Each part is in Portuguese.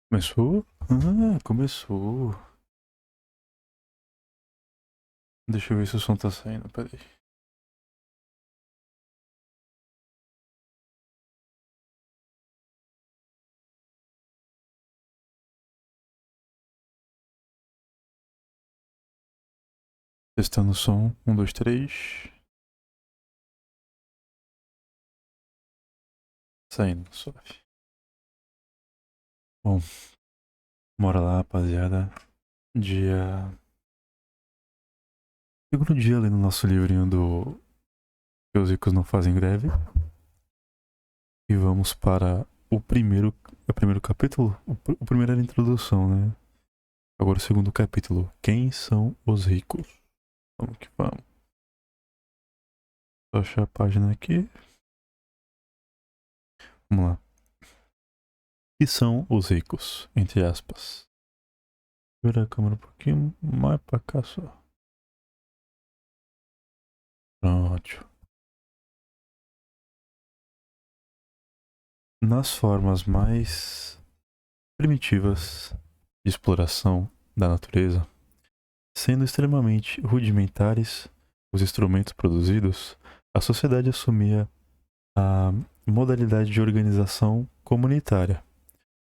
Começou? Ah, começou. Deixa eu ver se o som tá saindo, peraí. Testando o som. 1, 2, 3. Saindo, suave. Bom, bora lá, rapaziada. Dia. Segundo dia ali no nosso livrinho do Que os ricos não fazem greve. E vamos para o primeiro capítulo. O primeiro era a introdução, né? Agora o segundo capítulo. Quem são os ricos? Vamos que vamos. Vou achar a página aqui. Vamos lá. Que são os ricos? Entre aspas. Vira a câmera um pouquinho mais pra cá só. Pronto. Nas formas mais primitivas de exploração da natureza, sendo extremamente rudimentares os instrumentos produzidos, a sociedade assumia a modalidade de organização comunitária,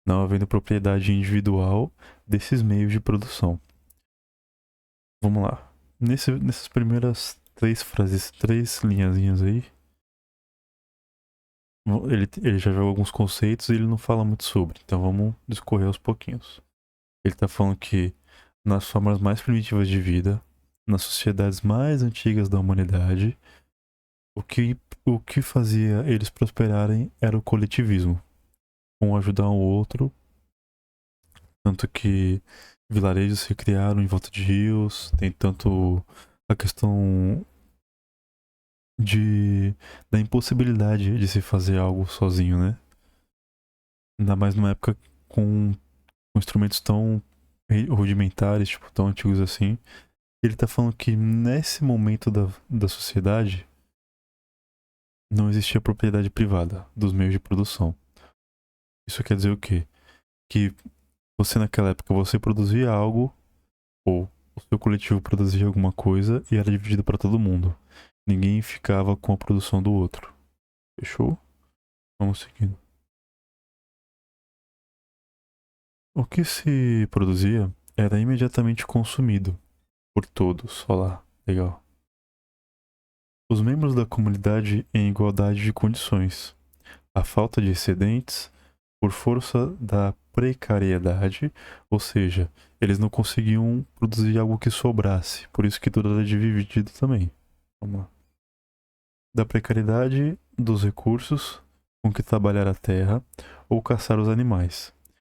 não havendo propriedade individual desses meios de produção. Vamos lá. Nessas primeiras três frases, três linhazinhas aí, ele já joga alguns conceitos e ele não fala muito sobre. Então vamos discorrer aos pouquinhos. Ele está falando que nas formas mais primitivas de vida, nas sociedades mais antigas da humanidade, o que, o que fazia eles prosperarem era o coletivismo. Um ajudar o outro. Tanto que vilarejos se criaram em volta de rios. Tem tanto a questão da impossibilidade de se fazer algo sozinho, né? Ainda mais numa época com instrumentos tão rudimentares, tipo, tão antigos assim. Ele tá falando que nesse momento da sociedade não existia propriedade privada dos meios de produção. Isso quer dizer o quê? Que você naquela época você produzia algo ou o seu coletivo produzia alguma coisa e era dividido para todo mundo. Ninguém ficava com a produção do outro. Fechou? Vamos seguindo. O que se produzia era imediatamente consumido por todos. Olha lá, legal. Os membros da comunidade em igualdade de condições. A falta de excedentes por força da precariedade, ou seja, eles não conseguiam produzir algo que sobrasse, por isso que tudo era dividido também. Vamos lá. Da precariedade dos recursos com que trabalhar a terra ou caçar os animais.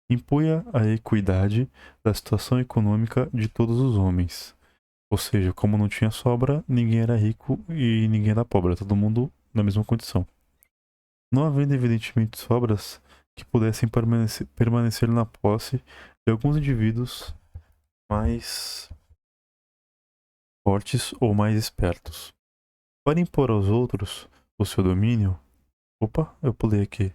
Impunha a equidade da situação econômica de todos os homens. Ou seja, como não tinha sobra, ninguém era rico e ninguém era pobre, todo mundo na mesma condição. Não havendo evidentemente sobras que pudessem permanecer na posse de alguns indivíduos mais fortes ou mais espertos. Para impor aos outros o seu domínio, opa, eu pulei aqui,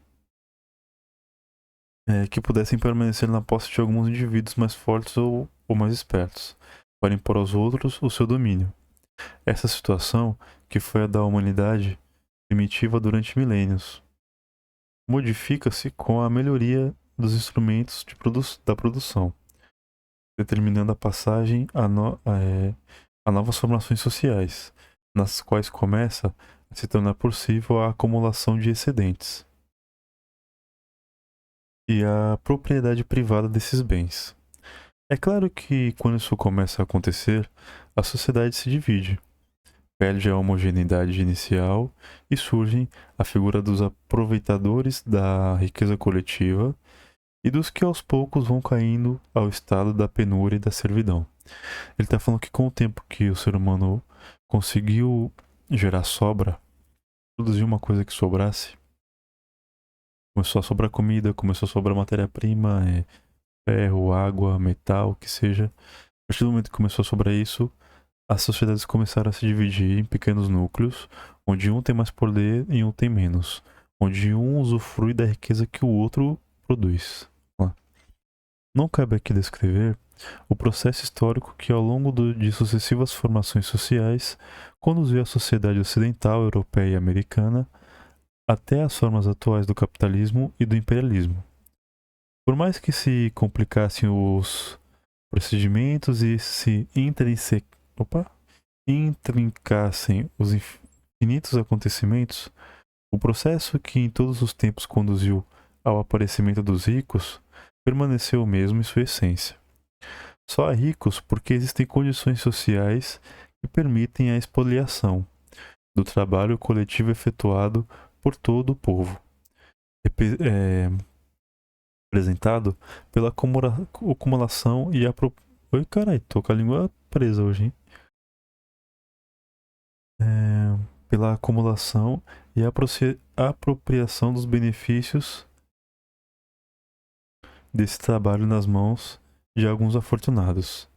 que pudessem permanecer na posse de alguns indivíduos mais fortes ou mais espertos, para impor aos outros o seu domínio. Essa situação, que foi a da humanidade primitiva durante milênios, modifica-se com a melhoria dos instrumentos da produção, determinando a passagem a novas formações sociais, nas quais começa a se tornar possível a acumulação de excedentes e a propriedade privada desses bens. É claro que quando isso começa a acontecer, a sociedade se divide, perde a homogeneidade inicial e surge a figura dos aproveitadores da riqueza coletiva e dos que aos poucos vão caindo ao estado da penúria e da servidão. Ele está falando que com o tempo que o ser humano conseguiu gerar sobra, produzir uma coisa que sobrasse, começou a sobrar comida, começou a sobrar matéria-prima, ferro, água, metal, o que seja. A partir do momento que começou a sobrar isso, as sociedades começaram a se dividir em pequenos núcleos, onde um tem mais poder e um tem menos, onde um usufrui da riqueza que o outro produz. Não cabe aqui descrever o processo histórico que, ao longo de sucessivas formações sociais, conduziu a sociedade ocidental, europeia e americana até as formas atuais do capitalismo e do imperialismo. Por mais que se complicassem os procedimentos e se intrincassem os infinitos acontecimentos, o processo que em todos os tempos conduziu ao aparecimento dos ricos permaneceu o mesmo em sua essência. Só há ricos porque existem condições sociais que permitem a expoliação do trabalho coletivo efetuado por todo o povo, representado pela acumulação e Oi, carai, tô com a língua presa hoje, hein? Pela acumulação e apropriação dos benefícios desse trabalho nas mãos de alguns afortunados.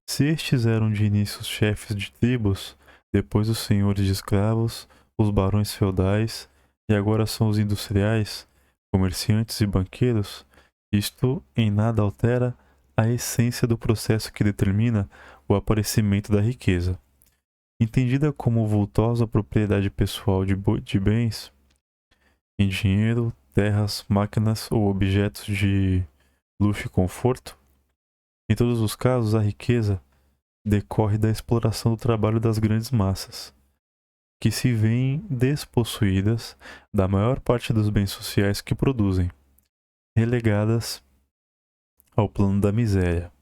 Se estes eram de início os chefes de tribos, depois os senhores de escravos, os barões feudais, e agora são os industriais, comerciantes e banqueiros, isto em nada altera a essência do processo que determina o aparecimento da riqueza. Entendida como vultosa propriedade pessoal de bens, em dinheiro, terras, máquinas ou objetos de luxo e conforto, em todos os casos a riqueza decorre da exploração do trabalho das grandes massas, que se veem despossuídas da maior parte dos bens sociais que produzem, relegadas ao plano da miséria,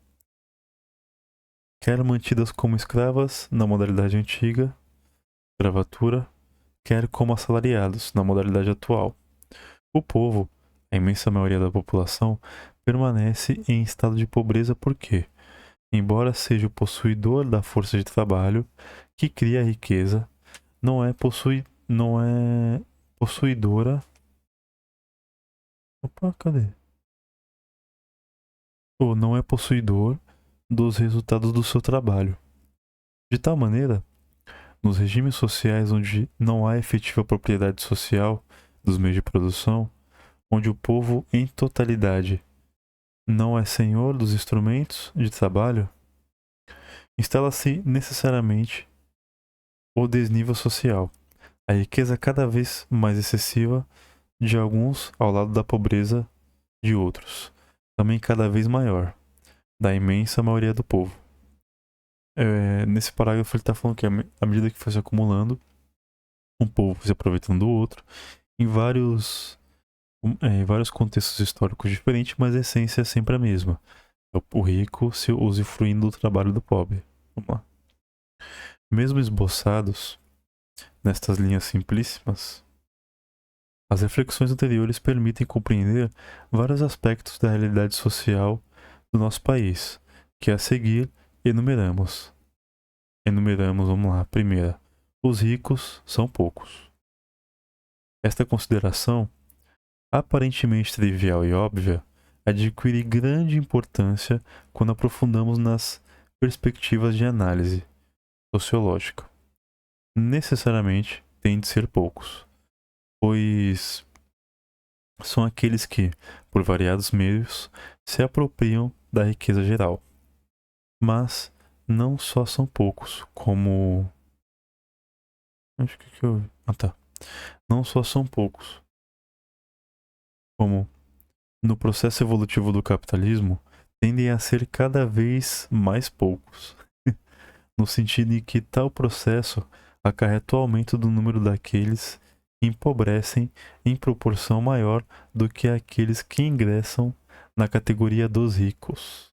quer mantidas como escravas na modalidade antiga, escravatura, quer como assalariados na modalidade atual. O povo, a imensa maioria da população, permanece em estado de pobreza porque, embora seja o possuidor da força de trabalho que cria a riqueza, não é possuidora. Opa, cadê? Ou não é possuidor dos resultados do seu trabalho. De tal maneira, nos regimes sociais onde não há efetiva propriedade social dos meios de produção, onde o povo em totalidade não é senhor dos instrumentos de trabalho, instala-se necessariamente o desnível social, a riqueza cada vez mais excessiva de alguns ao lado da pobreza de outros, também cada vez maior, da imensa maioria do povo. Nesse parágrafo ele está falando que à medida que foi se acumulando, um povo se aproveitando do outro, em vários contextos históricos diferentes, mas a essência é sempre a mesma. O rico se usufruindo do trabalho do pobre. Vamos lá. Mesmo esboçados nestas linhas simplíssimas, as reflexões anteriores permitem compreender vários aspectos da realidade social do nosso país, que a seguir enumeramos. Vamos lá. Primeira, os ricos são poucos. Esta consideração, aparentemente trivial e óbvia, adquire grande importância quando aprofundamos nas perspectivas de análise sociológica. Necessariamente têm de ser poucos, pois são aqueles que, por variados meios, se apropriam da riqueza geral. Mas não só são poucos, como... Acho que eu... Ah, tá. Não só são poucos, como no processo evolutivo do capitalismo, tendem a ser cada vez mais poucos, no sentido em que tal processo acarreta o aumento do número daqueles que empobrecem em proporção maior do que aqueles que ingressam na categoria dos ricos.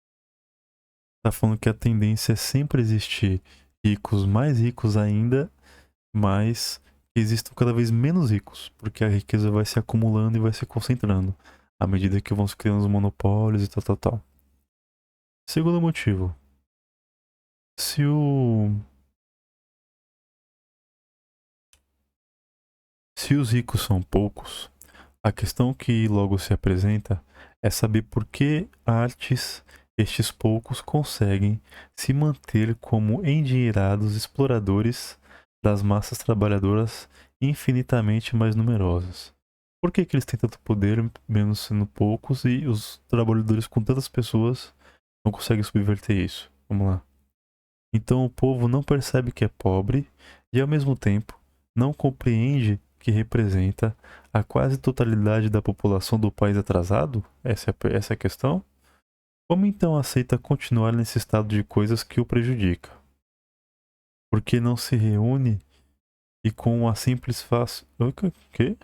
Está falando que a tendência é sempre existir ricos mais ricos ainda, mas que existam cada vez menos ricos, porque a riqueza vai se acumulando e vai se concentrando à medida que vão se criando os monopólios e tal. Segundo motivo, se os ricos são poucos, a questão que logo se apresenta é saber por que estes poucos conseguem se manter como endinheirados exploradores das massas trabalhadoras infinitamente mais numerosas. Por que eles têm tanto poder, mesmo sendo poucos, e os trabalhadores com tantas pessoas não conseguem subverter isso? Vamos lá. Então o povo não percebe que é pobre e, ao mesmo tempo, não compreende que representa a quase totalidade da população do país atrasado? Essa é a questão? Como então aceita continuar nesse estado de coisas que o prejudica? Porque não se reúne e com a simples fácil... O quê?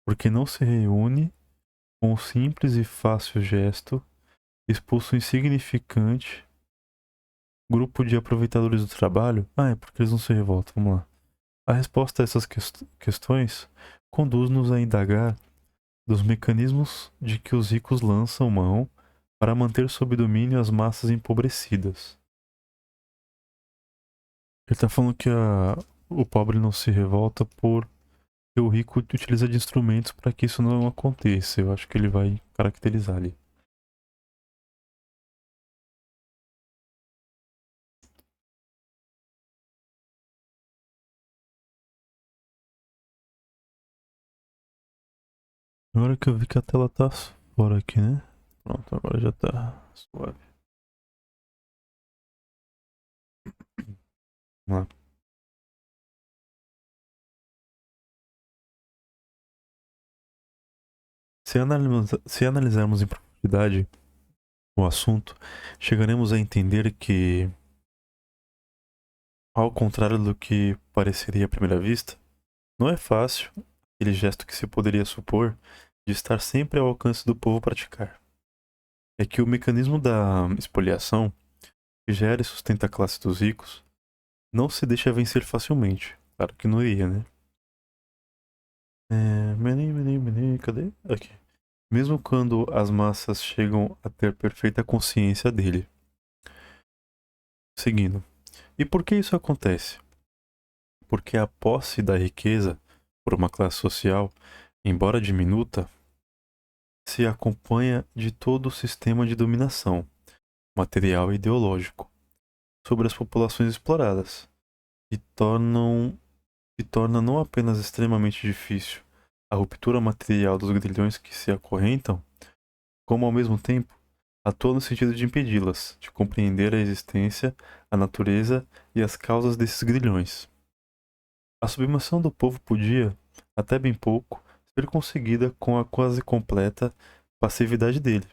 Porque não se reúne com um simples e fácil gesto, expulsa um insignificante grupo de aproveitadores do trabalho? Ah, é porque eles não se revoltam. Vamos lá. A resposta a essas questões conduz-nos a indagar dos mecanismos de que os ricos lançam mão para manter sob domínio as massas empobrecidas. Ele está falando que o pobre não se revolta porque o rico utiliza de instrumentos para que isso não aconteça. Eu acho que ele vai caracterizar ali. Agora que eu vi que a tela tá fora aqui, né? Pronto, agora já tá suave. Vamos lá. Se analisarmos em profundidade o assunto, chegaremos a entender que, ao contrário do que pareceria à primeira vista, não é fácil aquele gesto que se poderia supor de estar sempre ao alcance do povo praticar. É que o mecanismo da expoliação, que gera e sustenta a classe dos ricos, não se deixa vencer facilmente. Claro que não iria, né? Cadê? Aqui. Mesmo quando as massas chegam a ter perfeita consciência dele. Seguindo. E por que isso acontece? Porque a posse da riqueza por uma classe social, embora diminuta, se acompanha de todo o sistema de dominação, material e ideológico, sobre as populações exploradas, e torna não apenas extremamente difícil a ruptura material dos grilhões que se acorrentam, como ao mesmo tempo atua no sentido de impedi-las, de compreender a existência, a natureza e as causas desses grilhões. A submissão do povo podia, até bem pouco, ser conseguida com a quase completa passividade dele.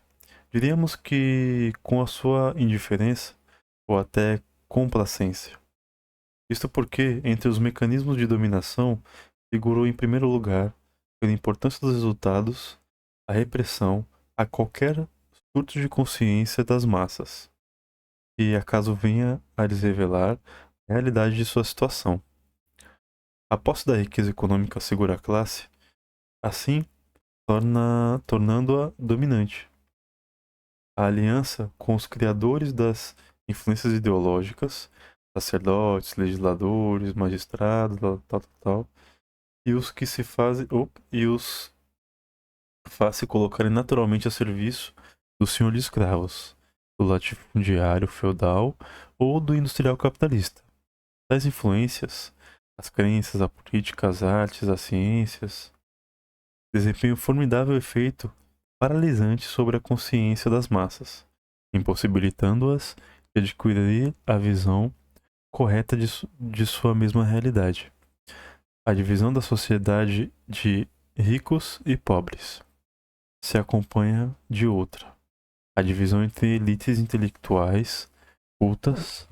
Diríamos que com a sua indiferença ou até complacência. Isto porque, entre os mecanismos de dominação, figurou em primeiro lugar, pela importância dos resultados, a repressão a qualquer surto de consciência das massas, que acaso venha a lhes revelar a realidade de sua situação. A posse da riqueza econômica segura a classe, assim, tornando-a dominante. A aliança com os criadores das influências ideológicas, sacerdotes, legisladores, magistrados, tal, e os que se fazem e os faz se colocarem naturalmente a serviço do senhor de escravos, do latifundiário feudal ou do industrial capitalista. Tais influências, as crenças, a política, as artes, as ciências, desempenham um formidável efeito paralisante sobre a consciência das massas, impossibilitando-as de adquirir a visão correta de sua mesma realidade. A divisão da sociedade de ricos e pobres se acompanha de outra. A divisão entre elites intelectuais, cultas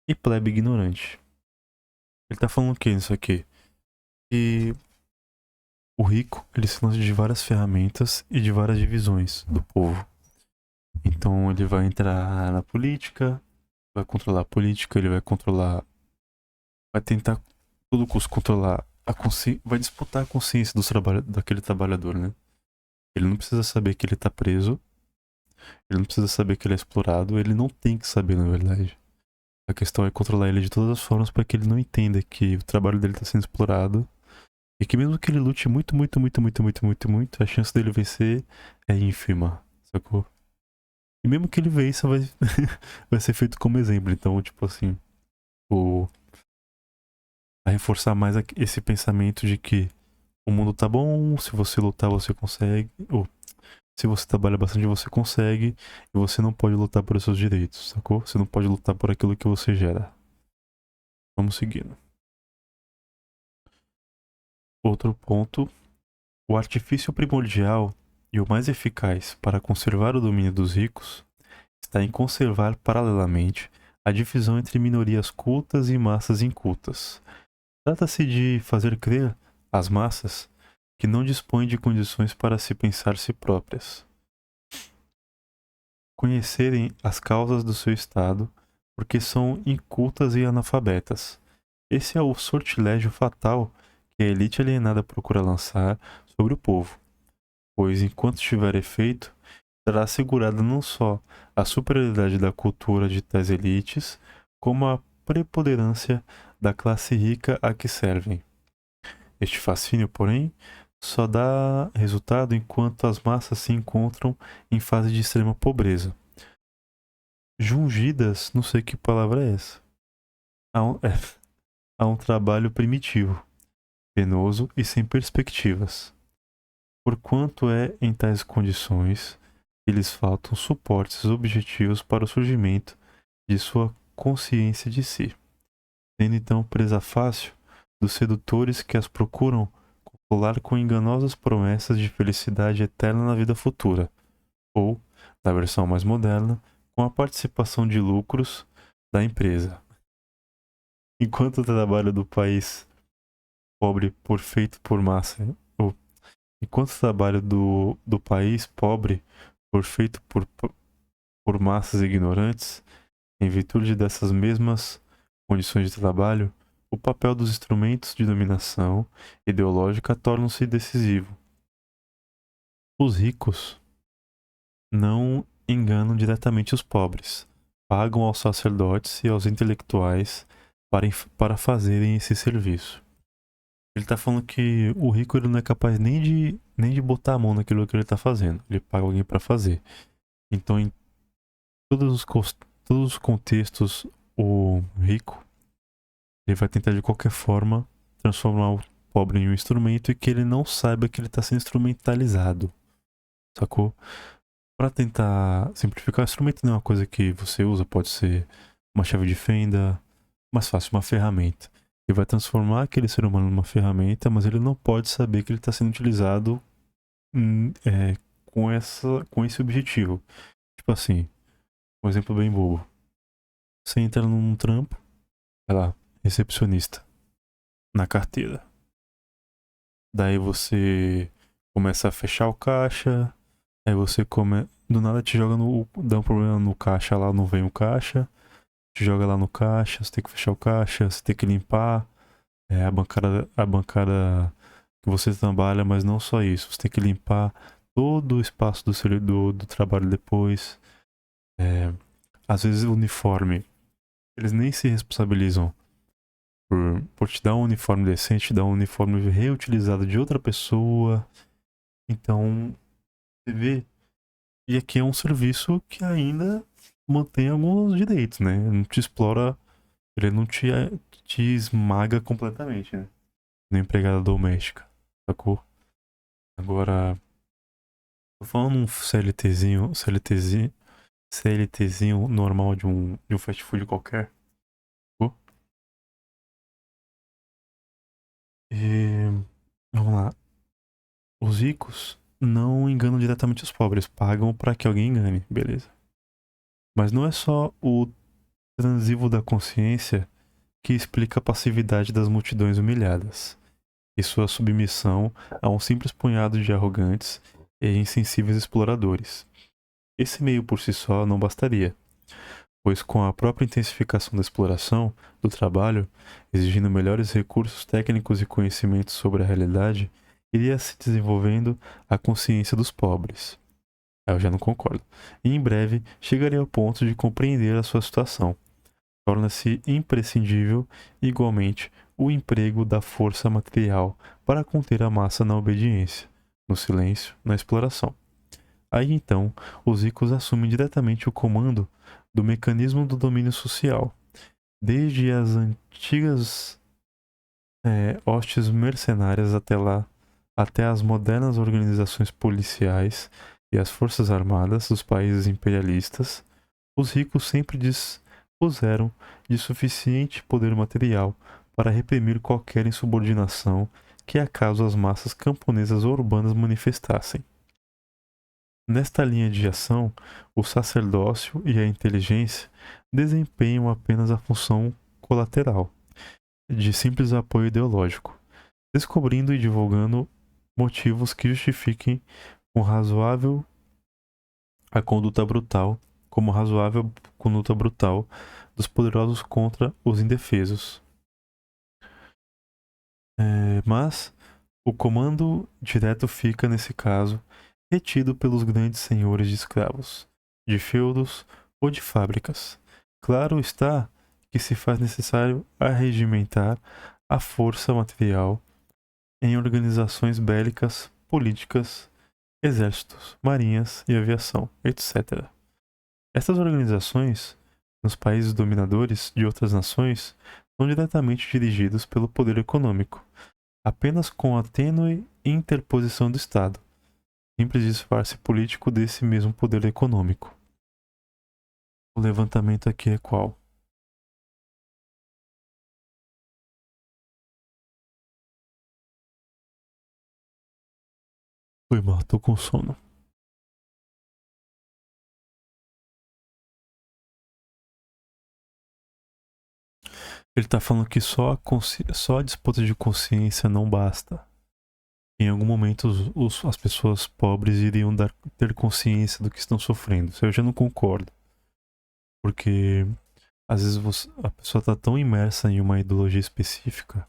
e plebe ignorante. Ele tá falando o que nisso aqui? Que o rico, ele se lança de várias ferramentas e de várias divisões do povo. Então ele vai entrar na política, vai controlar a política, ele vai controlar, vai tentar a todo custo controlar a consciência, vai disputar a consciência daquele trabalhador, né? Ele não precisa saber que ele tá preso, ele não precisa saber que ele é explorado, ele não tem que saber, na verdade. A questão é controlar ele de todas as formas para que ele não entenda que o trabalho dele tá sendo explorado e que mesmo que ele lute muito, a chance dele vencer é ínfima, sacou? E mesmo que ele vença, vai ser feito como exemplo. Então, tipo assim, a reforçar mais esse pensamento de que o mundo tá bom, se você lutar você consegue, ou se você trabalha bastante você consegue, e você não pode lutar por seus direitos, sacou? Você não pode lutar por aquilo que você gera. Vamos seguindo. Outro ponto, o artifício primordial e o mais eficaz para conservar o domínio dos ricos está em conservar paralelamente a divisão entre minorias cultas e massas incultas. Trata-se de fazer crer às massas que não dispõem de condições para se pensar si próprias, conhecerem as causas do seu estado, porque são incultas e analfabetas. Esse é o sortilégio fatal que a elite alienada procura lançar sobre o povo, pois enquanto tiver efeito, será assegurada não só a superioridade da cultura de tais elites, como a preponderância da classe rica a que servem. Este fascínio, porém, só dá resultado enquanto as massas se encontram em fase de extrema pobreza. Jungidas, não sei que palavra é essa, a um trabalho primitivo, penoso e sem perspectivas. Porquanto é em tais condições que lhes faltam suportes objetivos para o surgimento de sua consciência de si, tendo então presa fácil dos sedutores que as procuram consolar com enganosas promessas de felicidade eterna na vida futura, ou, na versão mais moderna, com a participação de lucros da empresa. Enquanto o trabalho do país pobre por feito por massa, ou enquanto o trabalho do país pobre por feito por massas ignorantes, em virtude dessas mesmas condições de trabalho, o papel dos instrumentos de dominação ideológica torna-se decisivo. Os ricos não enganam diretamente os pobres, pagam aos sacerdotes e aos intelectuais para fazerem esse serviço. Ele está falando que o rico ele não é capaz nem de botar a mão naquilo que ele está fazendo. Ele paga alguém para fazer. Então, em todos os contextos, o rico ele vai tentar de qualquer forma transformar o pobre em um instrumento e que ele não saiba que ele está sendo instrumentalizado. Sacou? Para tentar simplificar, o instrumento não é uma coisa que você usa, pode ser uma chave de fenda, mais fácil, uma ferramenta. Ele vai transformar aquele ser humano numa ferramenta, mas ele não pode saber que ele está sendo utilizado com esse objetivo. Tipo assim, um exemplo bem bobo. Você entra num trampo, sei lá, recepcionista, na carteira. Daí você começa a fechar o caixa, aí você do nada te joga dá um problema no caixa lá, não vem o caixa, te joga lá no caixa, você tem que fechar o caixa, você tem que limpar a bancada que você trabalha, mas não só isso, você tem que limpar todo o espaço do trabalho depois. Às vezes o uniforme, eles nem se responsabilizam por te dar um uniforme decente, te dar um uniforme reutilizado de outra pessoa. Então, você vê. E aqui é um serviço que ainda mantém alguns direitos, né? Não te explora, ele não te esmaga completamente, né? Na empregada doméstica, sacou? Agora, tô falando um CLTzinho normal de um fast food qualquer, sacou? E, vamos lá. Os ricos não enganam diretamente os pobres, pagam para que alguém engane, beleza. Mas não é só o transivo da consciência que explica a passividade das multidões humilhadas e sua submissão a um simples punhado de arrogantes e insensíveis exploradores. Esse meio por si só não bastaria, pois com a própria intensificação da exploração do trabalho, exigindo melhores recursos técnicos e conhecimentos sobre a realidade, iria se desenvolvendo a consciência dos pobres. Eu já não concordo. E em breve chegaria ao ponto de compreender a sua situação. Torna-se imprescindível, igualmente, o emprego da força material para conter a massa na obediência, no silêncio, na exploração. Aí então, os ricos assumem diretamente o comando do mecanismo do domínio social, desde as antigas hostes mercenárias até lá, até as modernas organizações policiais e as forças armadas dos países imperialistas, os ricos sempre dispuseram de suficiente poder material para reprimir qualquer insubordinação que acaso as massas camponesas ou urbanas manifestassem. Nesta linha de ação, o sacerdócio e a inteligência desempenham apenas a função colateral, de simples apoio ideológico, descobrindo e divulgando motivos que justifiquem com razoável a conduta brutal, como razoável conduta brutal dos poderosos contra os indefesos. Mas o comando direto fica, nesse caso, retido pelos grandes senhores de escravos, de feudos ou de fábricas. Claro está que se faz necessário arregimentar a força material em organizações bélicas, políticas, exércitos, marinhas e aviação, etc. Essas organizações, nos países dominadores de outras nações, são diretamente dirigidos pelo poder econômico, apenas com a tênue interposição do Estado, simples disfarce político desse mesmo poder econômico. O levantamento aqui é qual? Foi mal, tô com sono. Ele tá falando que só a disputa de consciência não basta. Em algum momento as pessoas pobres iriam ter consciência do que estão sofrendo. Isso eu já não concordo. Porque às vezes a pessoa tá tão imersa em uma ideologia específica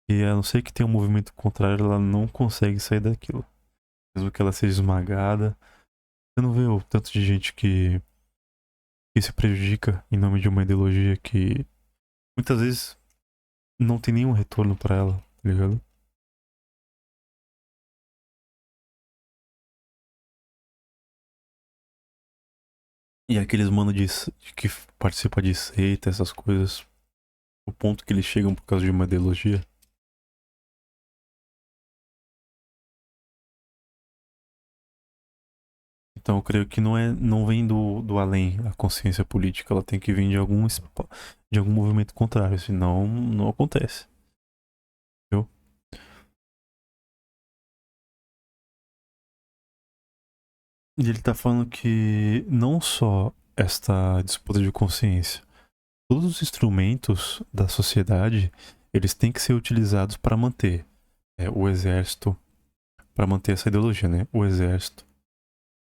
que, a não ser que tenha um movimento contrário, ela não consegue sair daquilo. Mesmo que ela seja esmagada. Você não vê o tanto de gente que se prejudica em nome de uma ideologia que muitas vezes não tem nenhum retorno pra ela, tá ligado? E aqueles mano que participa de seita, essas coisas, o ponto que eles chegam por causa de uma ideologia. Então eu creio que não vem do além a consciência política, ela tem que vir de algum movimento contrário, senão não acontece. Entendeu? E ele tá falando que não só esta disputa de consciência, todos os instrumentos da sociedade, eles têm que ser utilizados para manter o exército, para manter essa ideologia, né? O exército,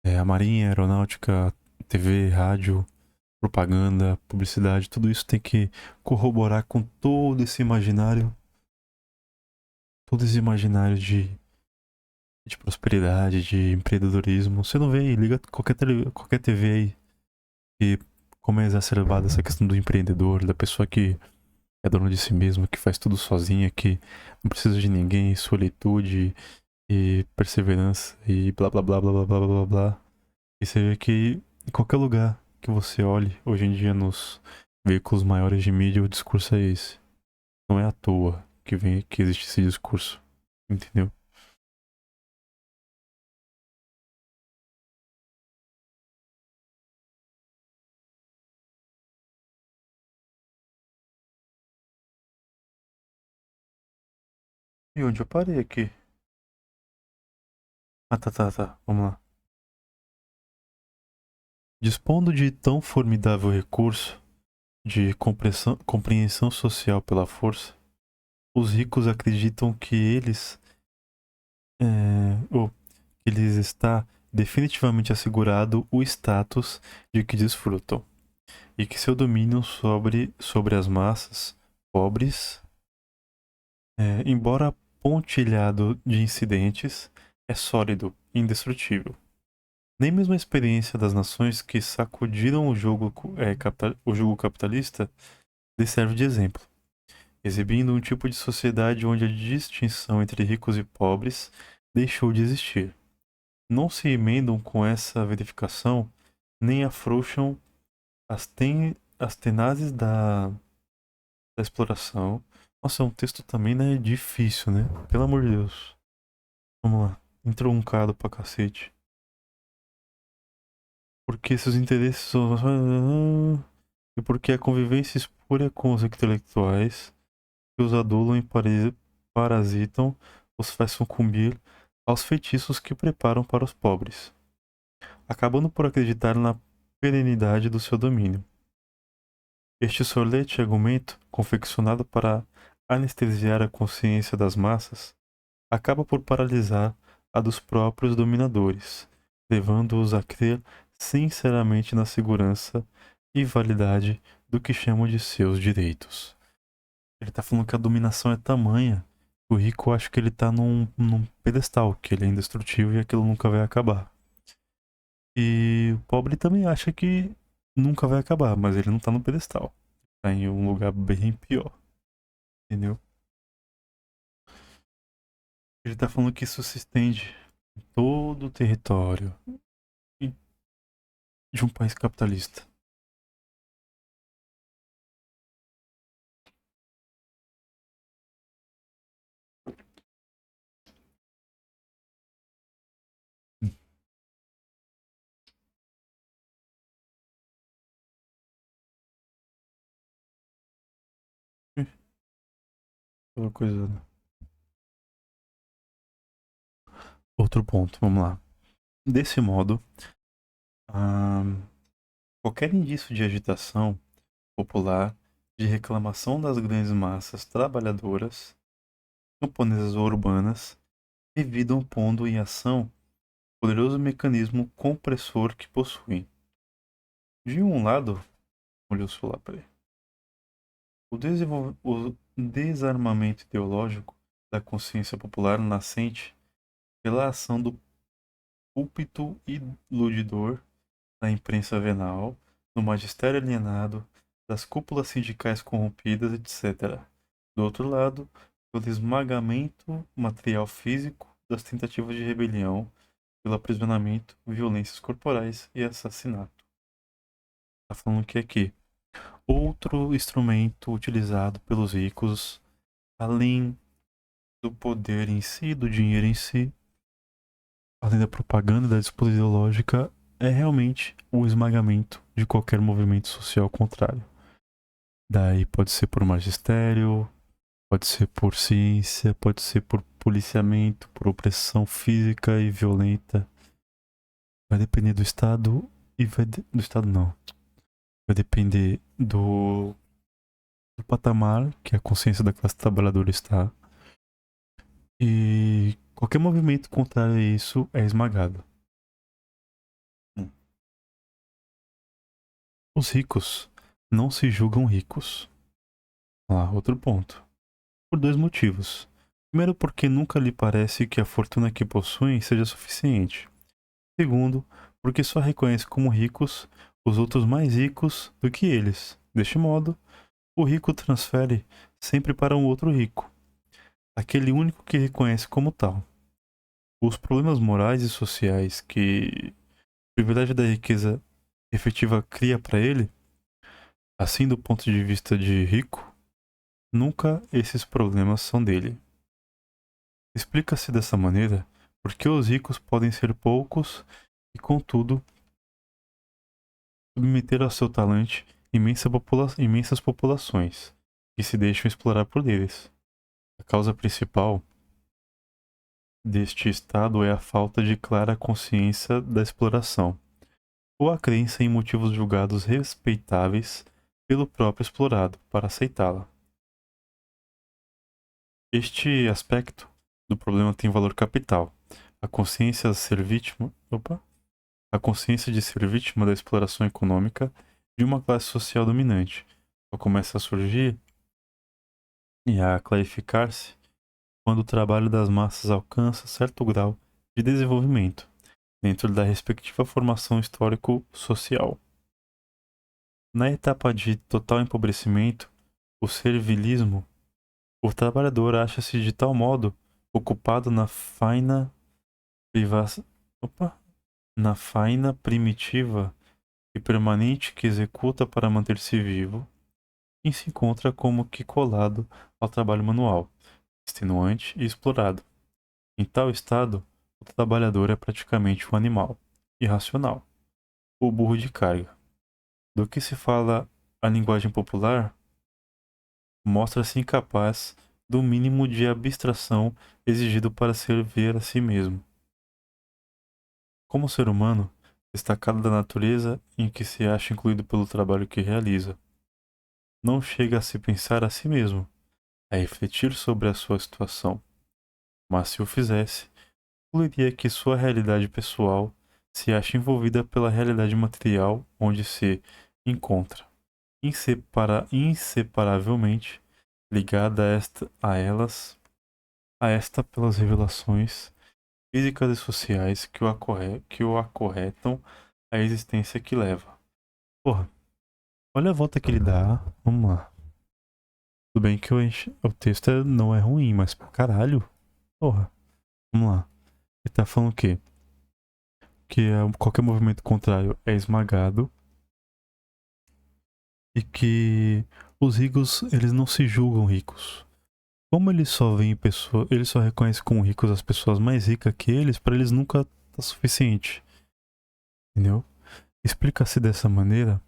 a marinha, a aeronáutica, TV, rádio, propaganda, publicidade, tudo isso tem que corroborar com todo esse imaginário de prosperidade, de empreendedorismo. Você não vê aí, liga qualquer TV aí, e como é exacerbada essa questão do empreendedor, da pessoa que é dona de si mesma, que faz tudo sozinha, que não precisa de ninguém, solitude e perseverança e blá blá blá blá blá blá blá blá. E você vê que em qualquer lugar que você olhe, hoje em dia nos veículos maiores de mídia, o discurso é esse. Não é à toa que existe esse discurso. Entendeu? E onde eu parei aqui? Ah, tá. Vamos lá. Dispondo de tão formidável recurso de compreensão social pela força, os ricos acreditam que ou que lhes está definitivamente assegurado o status de que desfrutam, e que seu domínio sobre as massas pobres, embora pontilhado de incidentes, é sólido e indestrutível. Nem mesmo a experiência das nações que sacudiram o jogo capitalista lhe serve de exemplo, exibindo um tipo de sociedade onde a distinção entre ricos e pobres deixou de existir. Não se emendam com essa verificação, nem afrouxam as tenazes da exploração. Nossa, é um texto também, né, difícil, né? Pelo amor de Deus. Vamos lá. Entroncado pra cacete. Porque seus interesses são... E porque a convivência espúria com os intelectuais que os adulam e parasitam, os faz sucumbir aos feitiços que preparam para os pobres, acabando por acreditar na perenidade do seu domínio. Este solete argumento, confeccionado para anestesiar a consciência das massas, acaba por paralisar a dos próprios dominadores, levando-os a crer sinceramente na segurança e validade do que chamam de seus direitos. Ele tá falando que a dominação é tamanha. O rico acha que ele tá num pedestal, que ele é indestrutível e aquilo nunca vai acabar. E o pobre também acha que nunca vai acabar, mas ele não tá no pedestal. Tá em um lugar bem pior. Entendeu? Ele tá falando que isso se estende em todo o território de um país capitalista. Aquela coisa, né? Outro ponto, vamos lá. Desse modo, ah, qualquer indício de agitação popular, de reclamação das grandes massas trabalhadoras, camponesas ou urbanas, revidam pondo em ação o poderoso mecanismo compressor que possuem. De um lado, olha o solar, peraí. O desarmamento ideológico da consciência popular nascente pela ação do púlpito iludidor, da imprensa venal, do magistério alienado, das cúpulas sindicais corrompidas, etc. Do outro lado, pelo esmagamento material físico das tentativas de rebelião, pelo aprisionamento, violências corporais e assassinato. Está falando que aqui outro instrumento utilizado pelos ricos, além do poder em si, do dinheiro em si, além da propaganda e da disputa ideológica, é realmente o esmagamento de qualquer movimento social contrário. Daí pode ser por magistério, pode ser por ciência, pode ser por policiamento, por opressão física e violenta. Vai depender do Estado e do Estado não. Vai depender do patamar que a consciência da classe trabalhadora está. E qualquer movimento contrário a isso é esmagado. Os ricos não se julgam ricos. Outro ponto. Por dois motivos. Primeiro, porque nunca lhe parece que a fortuna que possuem seja suficiente. Segundo, porque só reconhece como ricos os outros mais ricos do que eles. Deste modo, o rico transfere sempre para um outro rico, aquele único que reconhece como tal. Os problemas morais e sociais que o privilégio da riqueza efetiva cria para ele, assim do ponto de vista de rico, nunca esses problemas são dele. Explica-se dessa maneira porque os ricos podem ser poucos e, contudo, submeter ao seu talento imensas populações que se deixam explorar por eles. A causa principal deste estado é a falta de clara consciência da exploração, ou a crença em motivos julgados respeitáveis pelo próprio explorado para aceitá-la. Este aspecto do problema tem valor capital. A consciência de ser vítima, a consciência de ser vítima da exploração econômica de uma classe social dominante só começa a surgir e a clarificar-se quando o trabalho das massas alcança certo grau de desenvolvimento dentro da respectiva formação histórico-social. Na etapa de total empobrecimento, o servilismo, o trabalhador acha-se de tal modo ocupado na faina primitiva e permanente que executa para manter-se vivo, e se encontra como que colado ao trabalho manual, extenuante e explorado, Em tal estado, o trabalhador é praticamente um animal, irracional, o burro de carga. Do que se fala a linguagem popular, mostra-se incapaz do mínimo de abstração exigido para servir a si mesmo. Como ser humano, destacado da natureza em que se acha incluído pelo trabalho que realiza, não chega a se pensar a si mesmo, a refletir sobre a sua situação, mas se o fizesse, concluiria que sua realidade pessoal se acha envolvida pela realidade material onde se encontra, inseparavelmente ligada a esta pelas revelações físicas e sociais que o acorretam à existência que leva. Porra, olha a volta que ele dá. Vamos lá. Tudo bem que o texto não é ruim, mas pra caralho. Porra, vamos lá. Ele tá falando o quê? Que qualquer movimento contrário é esmagado e que os ricos, eles não se julgam ricos. Como eles só veem pessoas, eles só reconhecem como ricos as pessoas mais ricas que eles, para eles nunca tá suficiente. Entendeu? Explica-se dessa maneira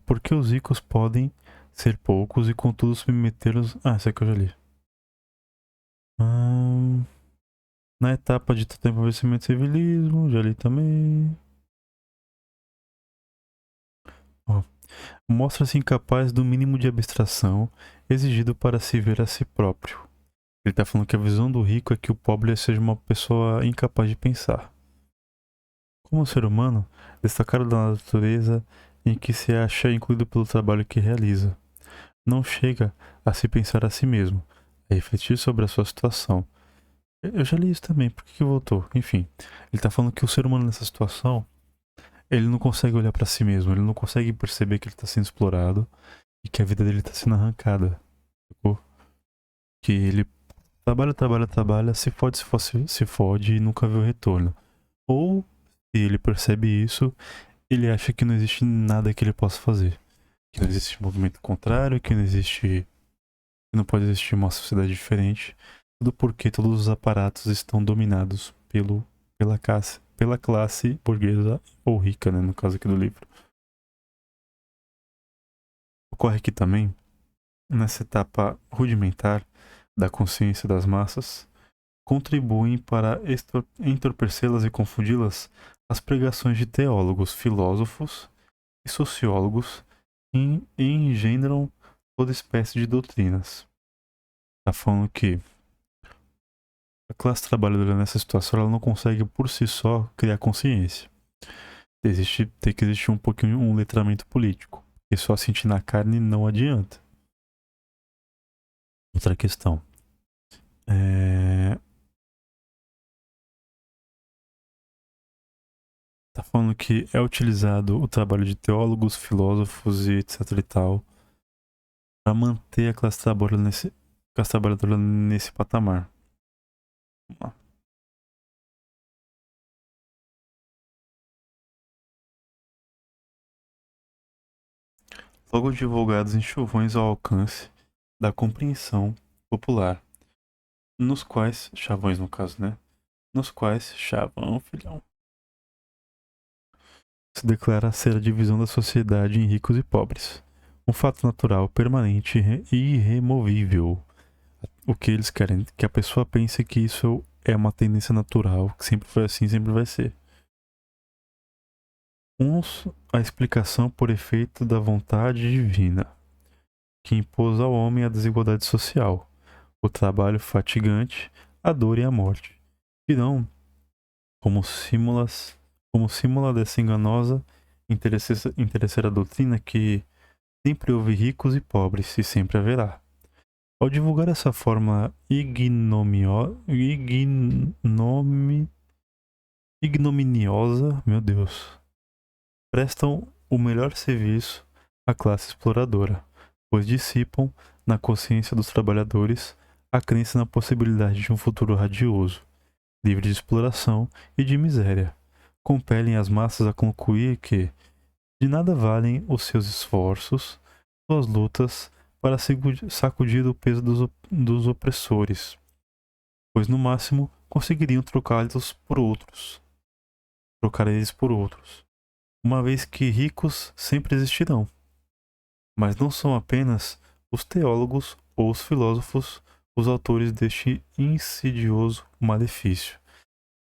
porque os ricos podem ser poucos e contudo submetê-los. Ah, isso aqui eu já li. Na etapa de empobrecimento e civilismo, já li também. Mostra-se incapaz do mínimo de abstração exigido para se ver a si próprio. Ele está falando que a visão do rico é que o pobre seja uma pessoa incapaz de pensar. Como ser humano, destacado da natureza em que se acha incluído pelo trabalho que realiza, não chega a se pensar a si mesmo, a refletir sobre a sua situação. Eu já li isso também, por que voltou? Enfim, ele está falando que o ser humano nessa situação, ele não consegue olhar para si mesmo, ele não consegue perceber que ele está sendo explorado e que a vida dele está sendo arrancada. Sacou? Que ele trabalha, se fode e nunca vê o retorno. Ou, se ele percebe isso, ele acha que não existe nada que ele possa fazer. Que não existe movimento contrário, que não existe. Que não pode existir uma sociedade diferente. Tudo porque todos os aparatos estão dominados pela classe burguesa ou rica, né? No caso aqui do livro. Ocorre aqui também, nessa etapa rudimentar da consciência das massas, contribuem para entorpecê-las e confundi-las as pregações de teólogos, filósofos e sociólogos que engendram toda espécie de doutrinas. Está falando que a classe trabalhadora nessa situação ela não consegue por si só criar consciência. Tem que existir um pouquinho um letramento político. E só sentir na carne não adianta. Outra questão. Tá falando que é utilizado o trabalho de teólogos, filósofos e etc e tal para manter a classe trabalhadora nesse patamar. Vamos lá. Logo divulgados em chavões ao alcance da compreensão popular, nos quais, chavões no caso, né? Nos quais, chavão, filhão, se declara ser a divisão da sociedade em ricos e pobres. Um fato natural, permanente e irremovível. O que eles querem, que a pessoa pense que isso é uma tendência natural, que sempre foi assim, sempre vai ser. Uns, a explicação por efeito da vontade divina, que impôs ao homem a desigualdade social, o trabalho fatigante, a dor e a morte. Virão como símbolo dessa enganosa, interesseira doutrina que sempre houve ricos e pobres e sempre haverá. Ao divulgar essa forma ignominiosa, meu Deus, prestam o melhor serviço à classe exploradora, pois dissipam na consciência dos trabalhadores a crença na possibilidade de um futuro radioso, livre de exploração e de miséria. Compelem as massas a concluir que de nada valem os seus esforços, suas lutas para sacudir o peso dos opressores, pois no máximo conseguiriam trocar eles por outros, uma vez que ricos sempre existirão. Mas não são apenas os teólogos ou os filósofos os autores deste insidioso malefício.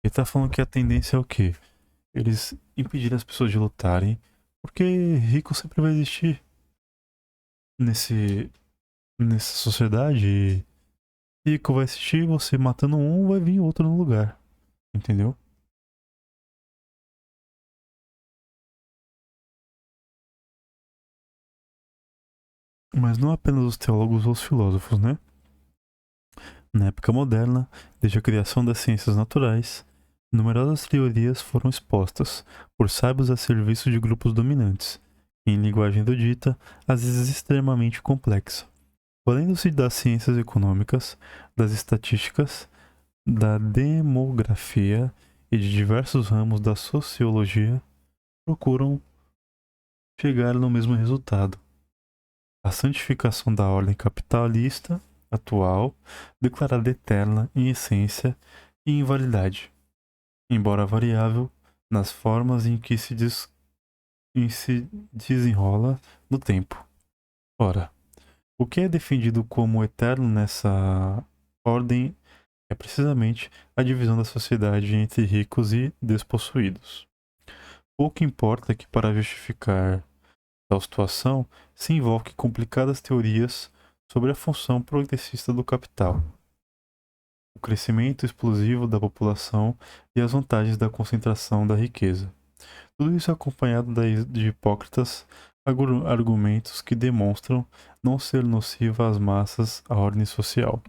Ele está falando que a tendência é o quê? Eles impedirem as pessoas de lutarem, porque rico sempre vai existir nesse, nessa sociedade. Rico vai existir, você matando um, vai vir outro no lugar. Entendeu? Mas não apenas os teólogos ou os filósofos, né? Na época moderna, desde a criação das ciências naturais, numerosas teorias foram expostas por sábios a serviço de grupos dominantes, em linguagem erudita, às vezes extremamente complexa. Valendo-se das ciências econômicas, das estatísticas, da demografia e de diversos ramos da sociologia, procuram chegar no mesmo resultado: a santificação da ordem capitalista atual, declarada eterna em essência e invalidade, embora variável nas formas em se desenrola no tempo. Ora, o que é defendido como eterno nessa ordem é precisamente a divisão da sociedade entre ricos e despossuídos. Pouco importa que, para justificar tal situação, se invoque complicadas teorias sobre a função progressista do capital, o crescimento explosivo da população e as vantagens da concentração da riqueza. Tudo isso acompanhado de hipócritas argumentos que demonstram não ser nociva às massas a ordem social.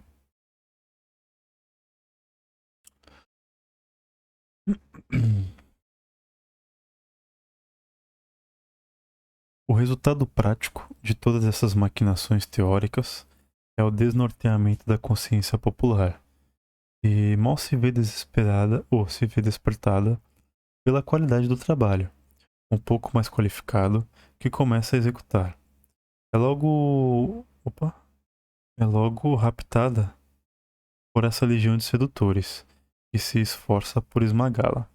O resultado prático de todas essas maquinações teóricas é o desnorteamento da consciência popular, e mal se vê desesperada ou se vê despertada pela qualidade do trabalho, um pouco mais qualificado, que começa a executar. É logo. Opa! É logo raptada por essa legião de sedutores, que se esforça por esmagá-la,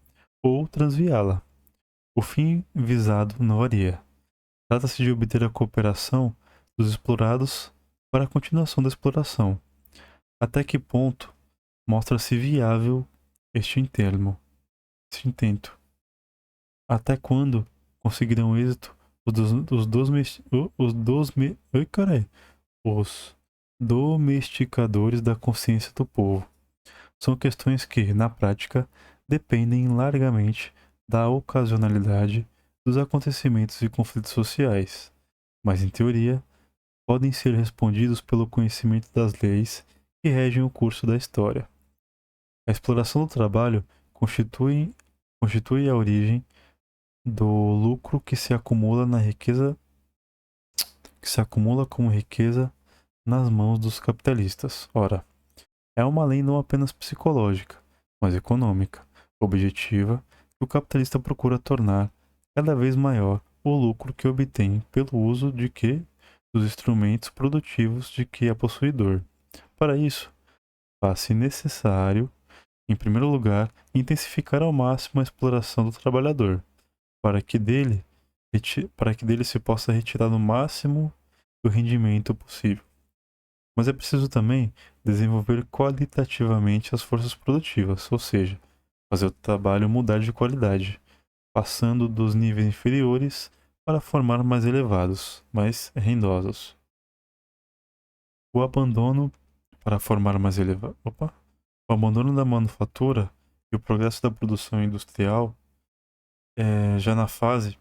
ou transviá-la. O fim visado não varia. Trata-se de obter a cooperação dos explorados para a continuação da exploração. Até que ponto mostra-se viável este intento? Até quando conseguirão êxito os domesticadores da consciência do povo? São questões que, na prática, dependem largamente da ocasionalidade dos acontecimentos e conflitos sociais, mas, em teoria, podem ser respondidos pelo conhecimento das leis que regem o curso da história. A exploração do trabalho constitui a origem do lucro que se acumula como riqueza nas mãos dos capitalistas. Ora, é uma lei não apenas psicológica, mas econômica, objetiva, que o capitalista procura tornar cada vez maior o lucro que obtém pelo uso de que dos instrumentos produtivos de que é possuidor. Para isso, faz-se necessário, em primeiro lugar, intensificar ao máximo a exploração do trabalhador, para que dele se possa retirar o máximo do rendimento possível. Mas é preciso também desenvolver qualitativamente as forças produtivas, ou seja, fazer o trabalho mudar de qualidade, passando dos níveis inferiores para formar mais elevados, mais rendosos. O abandono para formar mais elevado. O abandono da manufatura e o progresso da produção industrial, já na fase,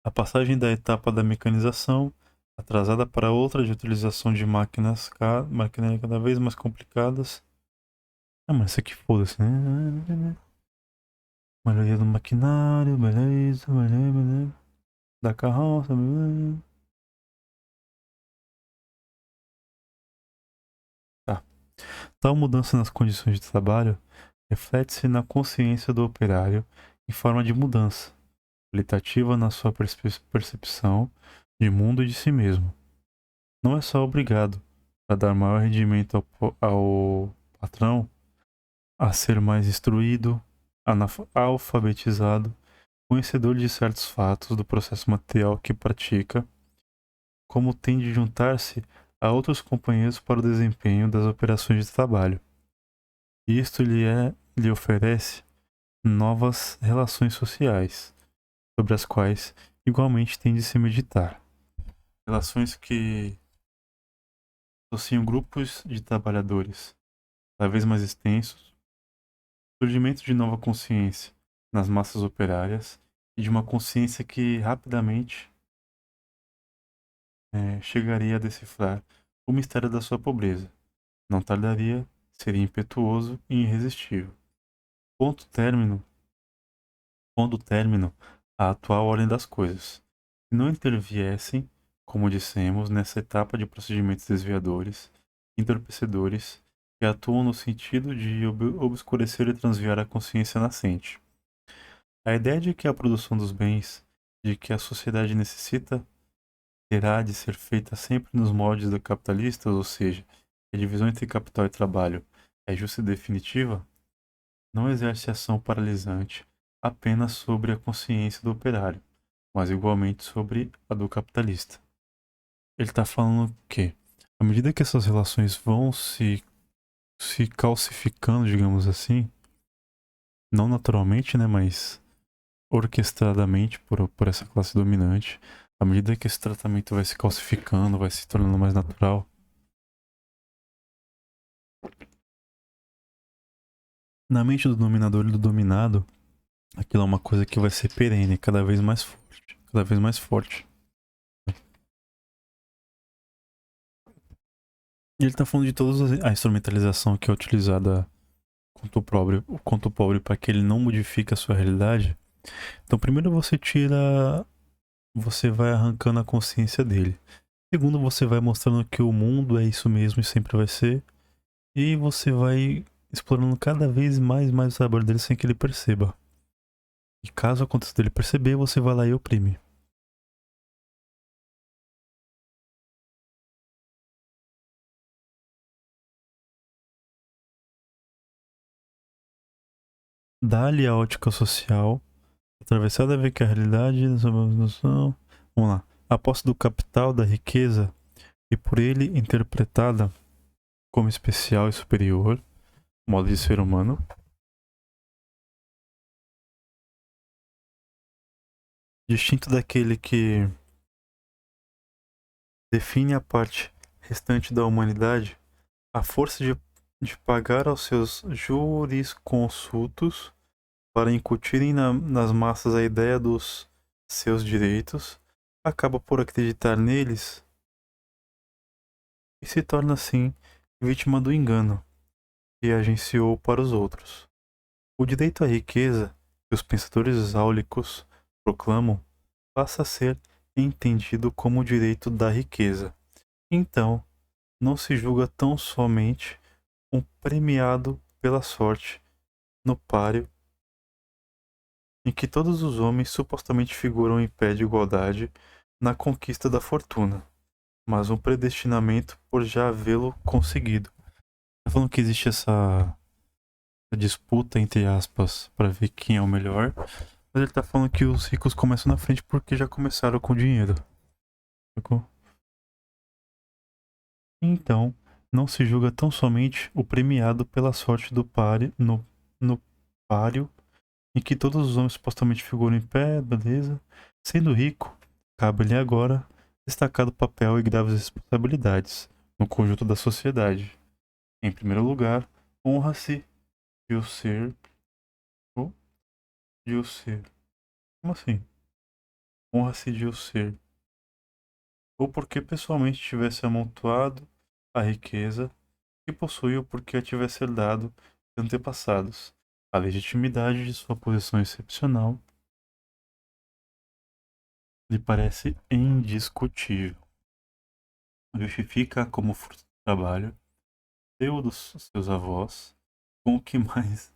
a passagem da etapa da mecanização, atrasada para outra de utilização de máquinas cada vez mais complicadas. Ah, mas isso aqui foda-se, né? Melhoria do maquinário, beleza, beleza. Da carroça, beleza. Tá. Tal mudança nas condições de trabalho reflete-se na consciência do operário em forma de mudança, qualitativa na sua percepção de mundo e de si mesmo. Não é só obrigado a dar maior rendimento ao patrão a ser mais instruído, alfabetizado, conhecedor de certos fatos do processo material que pratica, como tem de juntar-se a outros companheiros para o desempenho das operações de trabalho. Isto lhe oferece novas relações sociais, sobre as quais igualmente tem de se meditar. Relações que associam grupos de trabalhadores cada vez mais extensos, surgimento de nova consciência nas massas operárias e de uma consciência que rapidamente chegaria a decifrar o mistério da sua pobreza. Não tardaria, seria impetuoso e irresistível. Pondo término à atual ordem das coisas. Se não interviessem, como dissemos, nessa etapa de procedimentos desviadores, entorpecedores, que atuam no sentido de obscurecer e transviar a consciência nascente. A ideia de que a produção dos bens de que a sociedade necessita terá de ser feita sempre nos moldes do capitalistas, ou seja, que a divisão entre capital e trabalho é justa e definitiva, não exerce ação paralisante apenas sobre a consciência do operário, mas igualmente sobre a do capitalista. Ele está falando que, à medida que essas relações vão se calcificando, digamos assim, não naturalmente, né, mas orquestradamente por essa classe dominante, à medida que esse tratamento vai se calcificando, vai se tornando mais natural, na mente do dominador e do dominado, aquilo é uma coisa que vai ser perene, cada vez mais forte, cada vez mais forte. E ele tá falando de toda a instrumentalização que é utilizada contra o pobre para que ele não modifique a sua realidade. Então, primeiro você vai arrancando a consciência dele. Segundo, você vai mostrando que o mundo é isso mesmo e sempre vai ser. E você vai explorando cada vez mais o trabalho dele sem que ele perceba. E caso aconteça dele perceber, você vai lá e oprime. Dá-lhe a ótica social, atravessada a ver que a realidade. Vamos lá. A posse do capital, da riqueza, e por ele interpretada como especial e superior, modo de ser humano, distinto daquele que define a parte restante da humanidade, a força de pagar aos seus jurisconsultos para incutirem nas massas a ideia dos seus direitos, acaba por acreditar neles e se torna assim vítima do engano que agenciou para os outros. O direito à riqueza que os pensadores áulicos proclamam passa a ser entendido como o direito da riqueza. Então, não se julga tão somente um premiado pela sorte no páreo em que todos os homens supostamente figuram em pé de igualdade na conquista da fortuna, mas um predestinamento por já havê-lo conseguido. Tá falando que existe essa disputa, entre aspas, para ver quem é o melhor, mas ele tá falando que os ricos começam na frente porque já começaram com dinheiro. Sacou? Então, não se julga tão somente o premiado pela sorte do páreo no páreo em que todos os homens supostamente figuram em pé, beleza. Sendo rico, cabe-lhe agora destacado papel e graves responsabilidades no conjunto da sociedade. Em primeiro lugar, honra-se de o ser. Ou de o ser. Como assim? Honra-se de o ser. Ou porque pessoalmente tivesse amontoado a riqueza que possuiu porque a tivesse herdado de antepassados. A legitimidade de sua posição excepcional lhe parece indiscutível. Justifica como fruto do trabalho seu dos seus avós com o que mais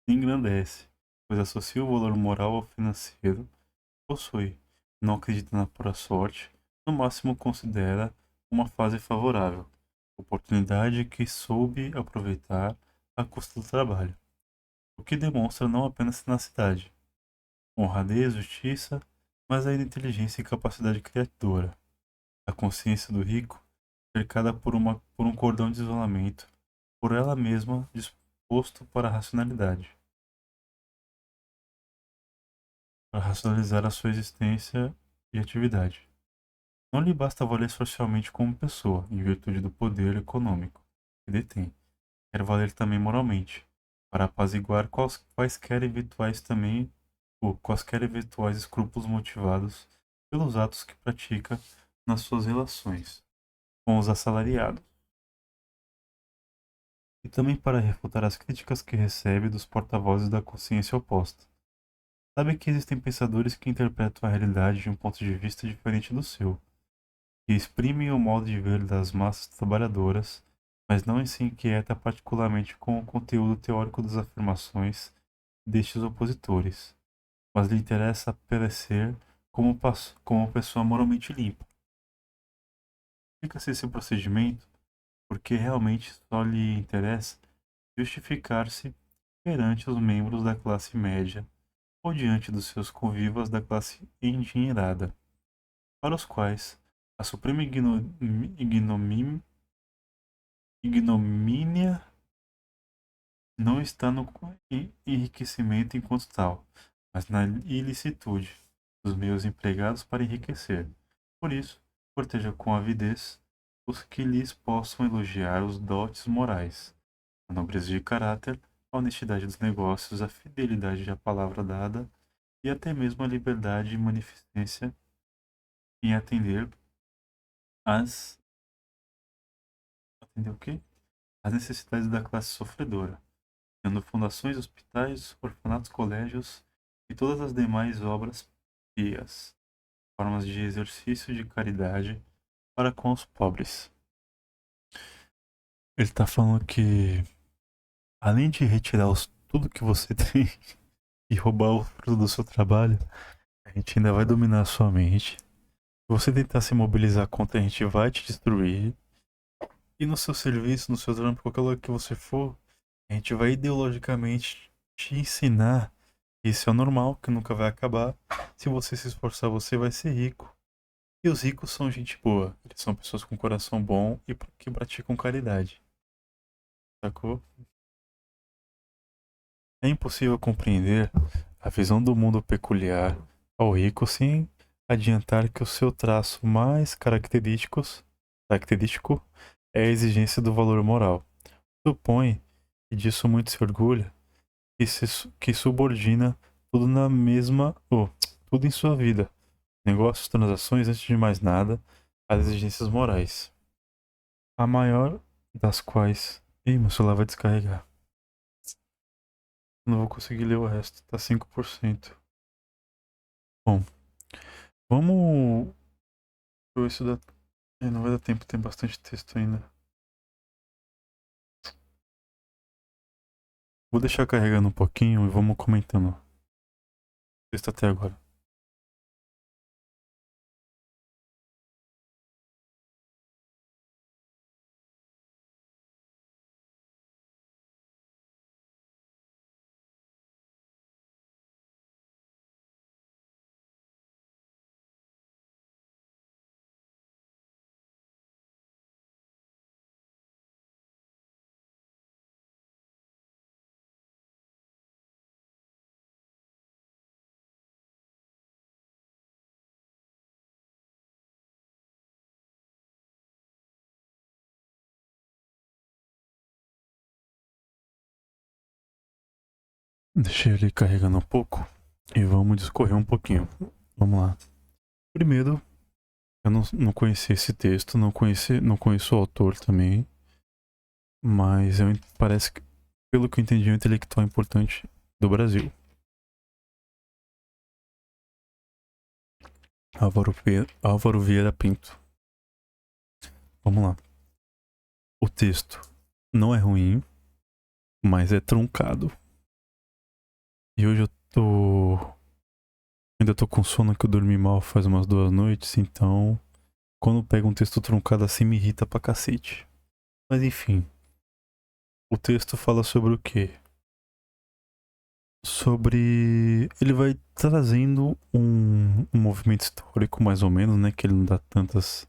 engrandece, pois associa o valor moral ao financeiro que possui. Não acredita na pura sorte, no máximo considera uma fase favorável, oportunidade que soube aproveitar à custa do trabalho, o que demonstra não apenas tenacidade, honradez, justiça, mas ainda inteligência e capacidade criadora. A consciência do rico, cercada por um cordão de isolamento, por ela mesma disposto para a racionalidade, para racionalizar a sua existência e atividade. Não lhe basta valer socialmente como pessoa, em virtude do poder econômico que detém. Quer valer também moralmente, para apaziguar quaisquer eventuais também, ou quaisquer eventuais escrúpulos motivados pelos atos que pratica nas suas relações com os assalariados, e também para refutar as críticas que recebe dos porta-vozes da consciência oposta. Sabe que existem pensadores que interpretam a realidade de um ponto de vista diferente do seu, que exprimem o modo de ver das massas trabalhadoras, mas não se inquieta particularmente com o conteúdo teórico das afirmações destes opositores, mas lhe interessa aparecer como pessoa moralmente limpa. Fica-se esse procedimento porque realmente só lhe interessa justificar-se perante os membros da classe média ou diante dos seus convivas da classe endinheirada, para os quais a suprema ignomínia não está no enriquecimento enquanto tal, mas na ilicitude dos meios empregados para enriquecer. Por isso, proteja com avidez os que lhes possam elogiar os dotes morais, a nobreza de caráter, a honestidade dos negócios, a fidelidade à palavra dada e até mesmo a liberdade e magnificência em às atender o quê? Às necessidades da classe sofredora, tendo fundações, hospitais, orfanatos, colégios e todas as demais obras pias, formas de exercício de caridade para com os pobres. Ele está falando que, além de retirar tudo que você tem e roubar o fruto do seu trabalho, a gente ainda vai dominar a sua mente. Se você tentar se mobilizar contra, a gente vai te destruir. E no seu serviço, no seu trampo, qualquer lugar que você for, a gente vai ideologicamente te ensinar que isso é o normal, que nunca vai acabar. Se você se esforçar, você vai ser rico. E os ricos são gente boa. Eles são pessoas com coração bom e que praticam caridade. Sacou? É impossível compreender a visão do mundo peculiar ao rico sem adiantar que o seu traço mais característico é a exigência do valor moral. Supõe, e disso muito se orgulha, que subordina tudo na mesma, tudo em sua vida, negócios, transações, antes de mais nada, às exigências morais. A maior das quais. Ih, meu celular vai descarregar. Não vou conseguir ler o resto, tá 5%. Bom, vamos. Ver se dá. Não vai dar tempo, tem bastante texto ainda. Vou deixar carregando um pouquinho e vamos comentando o texto até agora. Deixei ele carregando um pouco e vamos discorrer um pouquinho. Vamos lá. Primeiro, eu não conheci esse texto, não conheço o autor também, mas parece que, pelo que eu entendi, é um intelectual importante do Brasil. Álvaro Vieira Pinto. Vamos lá. O texto não é ruim, mas é truncado. E hoje ainda tô com sono, que eu dormi mal faz umas 2 noites, então quando pega um texto truncado assim me irrita pra cacete. Mas enfim, O texto fala sobre o quê? Sobre... Ele vai trazendo um movimento histórico, mais ou menos, né? Que ele não dá tantas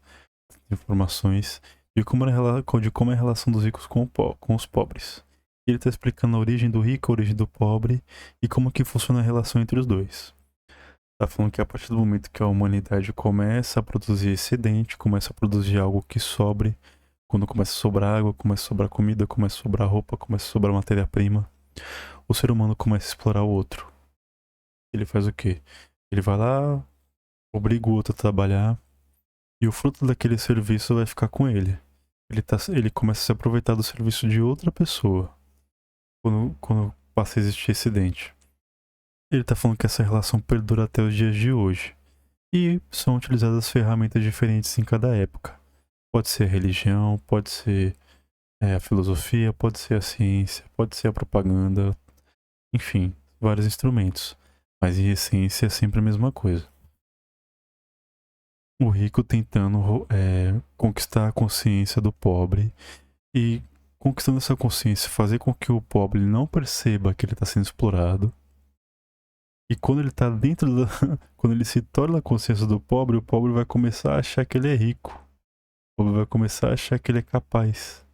informações de como é a relação dos ricos com os pobres. Ele está explicando a origem do rico, a origem do pobre e como que funciona a relação entre os dois. Tá falando que a partir do momento que a humanidade começa a produzir excedente, começa a produzir algo que sobre, quando começa a sobrar água, começa a sobrar comida, começa a sobrar roupa, começa a sobrar matéria-prima, o ser humano começa a explorar o outro. Ele faz o quê? Ele vai lá, obriga o outro a trabalhar e o fruto daquele serviço vai ficar com ele. Ele começa a se aproveitar do serviço de outra pessoa quando passa a existir excedente. Ele tá falando que essa relação perdura até os dias de hoje. E são utilizadas ferramentas diferentes em cada época. Pode ser a religião, pode ser a filosofia, pode ser a ciência, pode ser a propaganda, enfim, vários instrumentos. Mas em essência é sempre a mesma coisa. O rico tentando conquistar a consciência do pobre e conquistando essa consciência, fazer com que o pobre não perceba que ele está sendo explorado. E quando ele tá dentro da... quando ele se torna a consciência do pobre, o pobre vai começar a achar que ele é rico. O pobre vai começar a achar que ele é capaz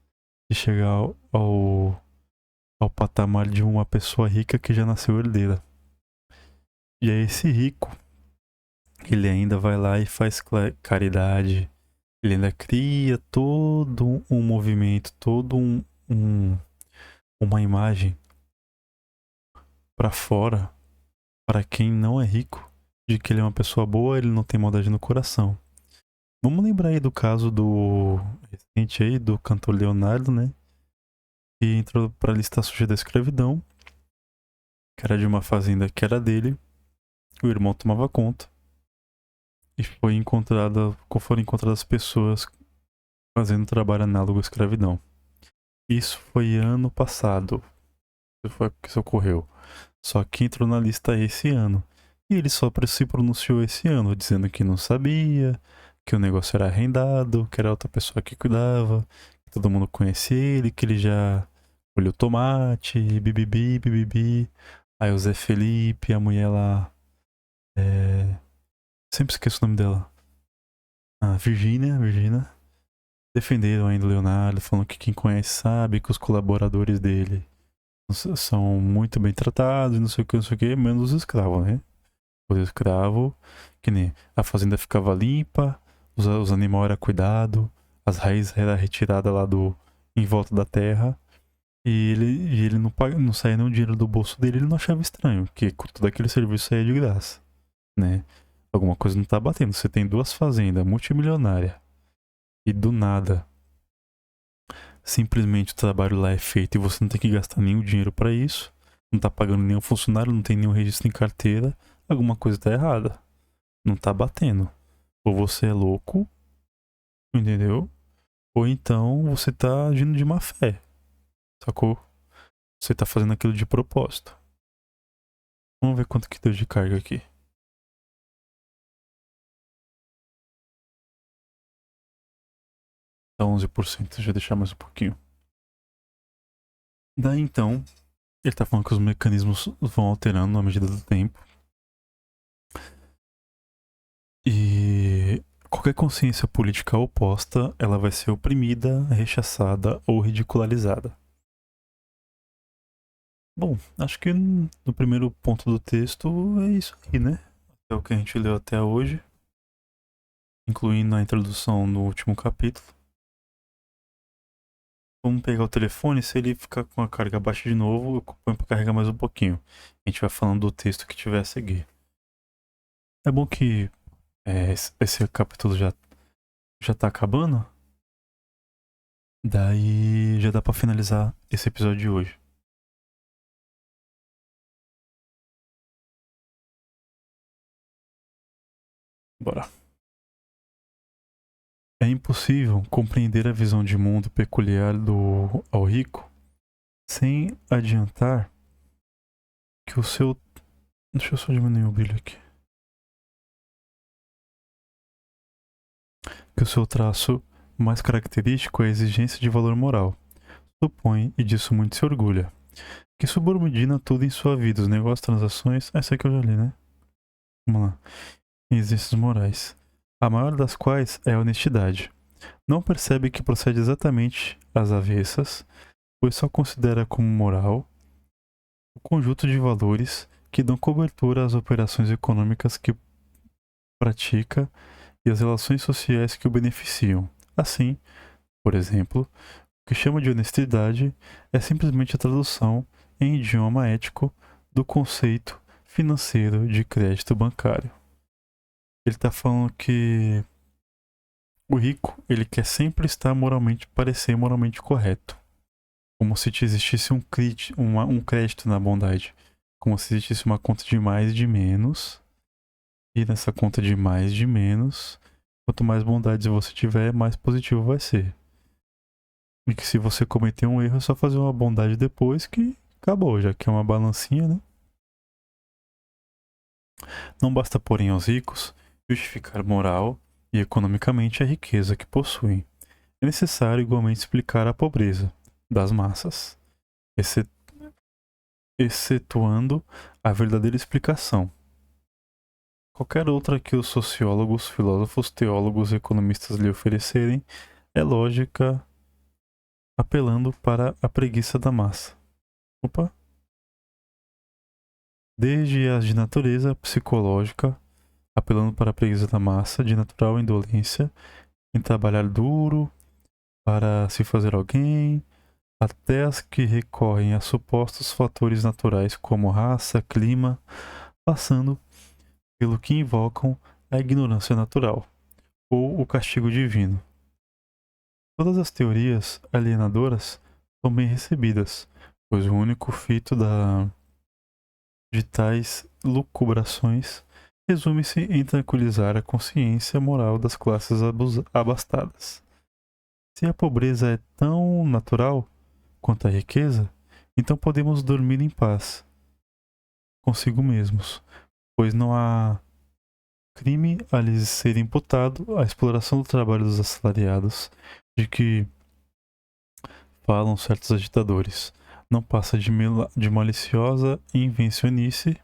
de chegar ao patamar de uma pessoa rica que já nasceu herdeira. E aí esse rico, ele ainda vai lá e faz caridade. Ele ainda cria todo um movimento, uma imagem para fora, para quem não é rico, de que ele é uma pessoa boa, ele não tem maldade no coração. Vamos lembrar aí do caso do recente aí, do cantor Leonardo, né? Que entrou pra lista suja da escravidão, que era de uma fazenda que era dele, o irmão tomava conta, e foram encontradas pessoas fazendo trabalho análogo à escravidão. Isso foi ano passado, isso foi o que isso ocorreu. Só que entrou na lista esse ano. E ele só se pronunciou esse ano, dizendo que não sabia, que o negócio era arrendado, que era outra pessoa que cuidava, que todo mundo conhecia ele, que ele já colheu tomate, bibibi, bibibi. Aí o Zé Felipe, a mulher lá. Sempre esqueço o nome dela. A Virgínia. Defenderam ainda o Leonardo, falando que quem conhece sabe que os colaboradores dele são muito bem tratados, não sei o que, menos os escravos, né? Os escravos, que nem a fazenda ficava limpa, os animais eram cuidados, as raízes eram retiradas lá em volta da terra, e ele não saía nenhum dinheiro do bolso dele, ele não achava estranho, porque todo aquele serviço saía de graça, né? Alguma coisa não tá batendo. Você tem duas fazendas multimilionárias e do nada simplesmente o trabalho lá é feito e você não tem que gastar nenhum dinheiro para isso, não tá pagando nenhum funcionário, não tem nenhum registro em carteira, alguma coisa tá errada. Não tá batendo. Ou você é louco, entendeu? Ou então você tá agindo de má fé, sacou? Você tá fazendo aquilo de propósito. Vamos ver quanto que deu de carga aqui. Dá 11%, deixa eu deixar mais um pouquinho. Daí então, ele tá falando que os mecanismos vão alterando à medida do tempo. E qualquer consciência política oposta, ela vai ser oprimida, rechaçada ou ridicularizada. Bom, acho que no primeiro ponto do texto é isso aí, né? É o que a gente leu até hoje, incluindo a introdução no último capítulo. Vamos pegar o telefone, se ele ficar com a carga baixa de novo, eu ponho pra carregar mais um pouquinho. A gente vai falando do texto que tiver a seguir. É bom que esse capítulo já tá acabando. Daí já dá pra finalizar esse episódio de hoje. Bora. É impossível compreender a visão de mundo peculiar do ao rico sem adiantar que o seu... Deixa eu só diminuir o brilho aqui. Que o seu traço mais característico é a exigência de valor moral. supõe e disso muito se orgulha, que subordina tudo em sua vida, os negócios, transações, essa aqui eu já li, né? Vamos lá. Exigências morais, a maior das quais é a honestidade. Não percebe que procede exatamente às avessas, pois só considera como moral o conjunto de valores que dão cobertura às operações econômicas que pratica e às relações sociais que o beneficiam. Assim, por exemplo, o que chama de honestidade é simplesmente a tradução em idioma ético do conceito financeiro de crédito bancário. Ele está falando que o rico, ele quer sempre estar moralmente, parecer moralmente correto. Como se existisse um crédito na bondade. Como se existisse uma conta de mais e de menos. E nessa conta de mais e de menos, quanto mais bondades você tiver, mais positivo vai ser. E que se você cometer um erro, é só fazer uma bondade depois que acabou, já que é uma balancinha, né? Não basta, porém, aos ricos justificar moral e economicamente a riqueza que possuem. É necessário igualmente explicar a pobreza das massas, excetuando a verdadeira explicação. Qualquer outra que os sociólogos, filósofos, teólogos e economistas lhe oferecerem é lógica apelando para a preguiça da massa. Opa! Desde as de natureza psicológica, apelando para a preguiça da massa, de natural indolência, em trabalhar duro para se fazer alguém, até as que recorrem a supostos fatores naturais como raça, clima, passando pelo que invocam a ignorância natural ou o castigo divino. Todas as teorias alienadoras são bem recebidas, pois o único fito de tais lucubrações resume-se em tranquilizar a consciência moral das classes abastadas. Se a pobreza é tão natural quanto a riqueza, então podemos dormir em paz consigo mesmos, pois não há crime a lhes ser imputado a exploração do trabalho dos assalariados, de que falam certos agitadores. Não passa de maliciosa invencionice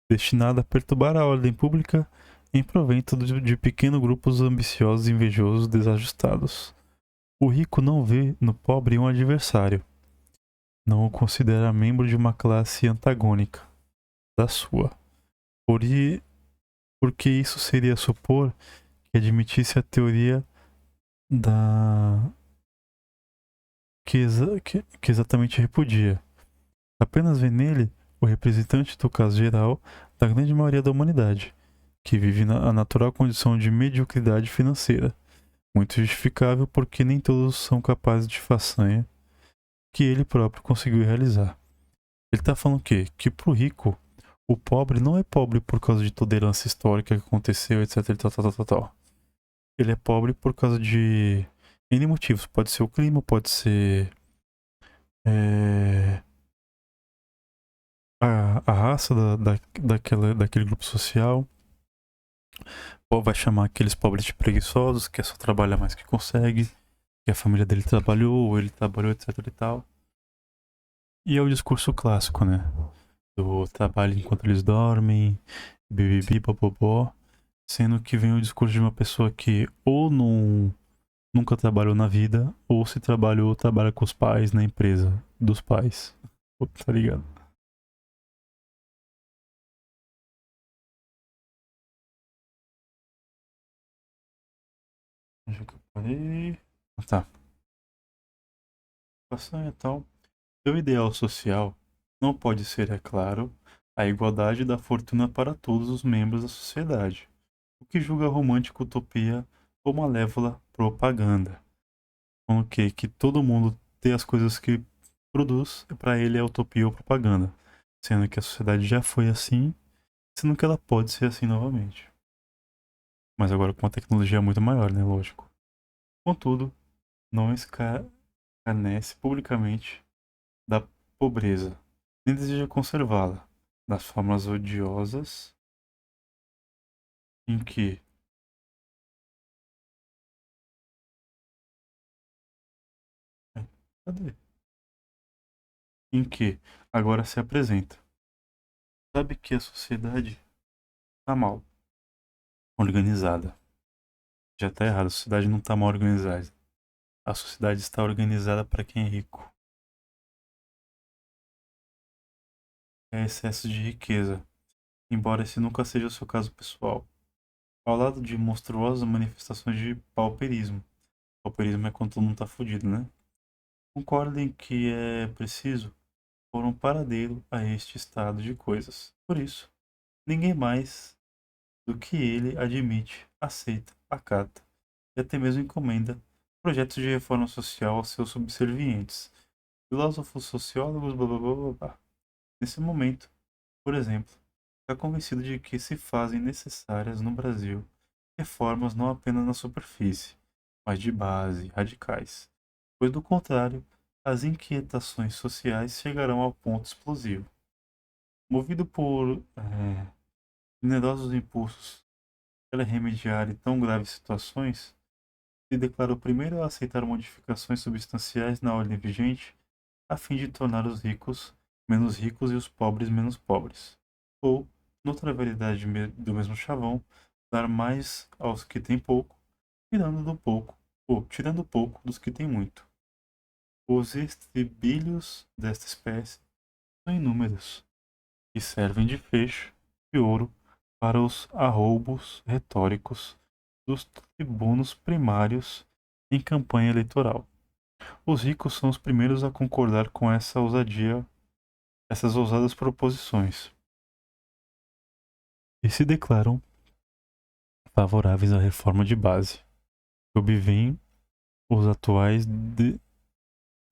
destinada a perturbar a ordem pública em provento de pequenos grupos ambiciosos, invejosos, desajustados. O rico não vê no pobre um adversário, não o considera membro de uma classe antagônica da sua. Porque isso seria supor que admitisse a teoria da que exatamente repudia. Apenas vê nele o representante do caso geral da grande maioria da humanidade, que vive a natural condição de mediocridade financeira, muito justificável porque nem todos são capazes de façanha que ele próprio conseguiu realizar. Ele está falando o quê? Que pro rico, o pobre não é pobre por causa de toda a herança histórica que aconteceu, etc. E tal, tal, tal, tal, tal. Ele é pobre por causa de N motivos. Pode ser o clima, pode ser é, a raça daquele grupo social. Ou vai chamar aqueles pobres de preguiçosos, que é só trabalhar mais que consegue, que a família dele trabalhou, ou ele trabalhou, etc e tal. E é o discurso clássico, né? Do trabalho enquanto eles dormem, bibibi, bobobó. Sendo que vem o discurso de uma pessoa que ou nunca trabalhou na vida, ou se trabalhou, trabalha com os pais na empresa dos pais. Tá ligado? Onde é que eu parei? Tá. Passando e tal. Seu ideal social não pode ser, é claro, a igualdade da fortuna para todos os membros da sociedade, o que julga romântica utopia ou malévola propaganda. Com o que todo mundo tem as coisas que produz, para ele é utopia ou propaganda, sendo que a sociedade já foi assim, sendo que ela pode ser assim novamente. Mas agora com uma tecnologia muito maior, né? Lógico. Contudo, não escarnece publicamente da pobreza, nem deseja conservá-la, das formas odiosas em que cadê? em que agora se apresenta. Sabe que a sociedade está mal organizada. Já está errado, a sociedade não está mal organizada. A sociedade está organizada para quem é rico. É excesso de riqueza, embora esse nunca seja o seu caso pessoal. Ao lado de monstruosas manifestações de pauperismo. Pauperismo é quando todo mundo está fudido, né? Concordem que é preciso pôr um paradeiro a este estado de coisas. Por isso, ninguém mais do que ele admite, aceita, acata e até mesmo encomenda projetos de reforma social aos seus subservientes. Filósofos, sociólogos, blá blá blá blá blá. Nesse momento, por exemplo, está convencido de que se fazem necessárias no Brasil reformas não apenas na superfície, mas de base, radicais, pois do contrário, as inquietações sociais chegarão ao ponto explosivo. Movido por generosos impulsos para remediar tão graves situações, se declarou primeiro a aceitar modificações substanciais na ordem vigente, a fim de tornar os ricos menos ricos e os pobres menos pobres. Ou, noutra variedade do mesmo chavão, dar mais aos que têm pouco, tirando pouco dos que têm muito. Os estribilhos desta espécie são inúmeros, e servem de fecho de ouro para os arroubos retóricos dos tribunos primários em campanha eleitoral. Os ricos são os primeiros a concordar com essas ousadas proposições, e se declaram favoráveis à reforma de base, que obviem os atuais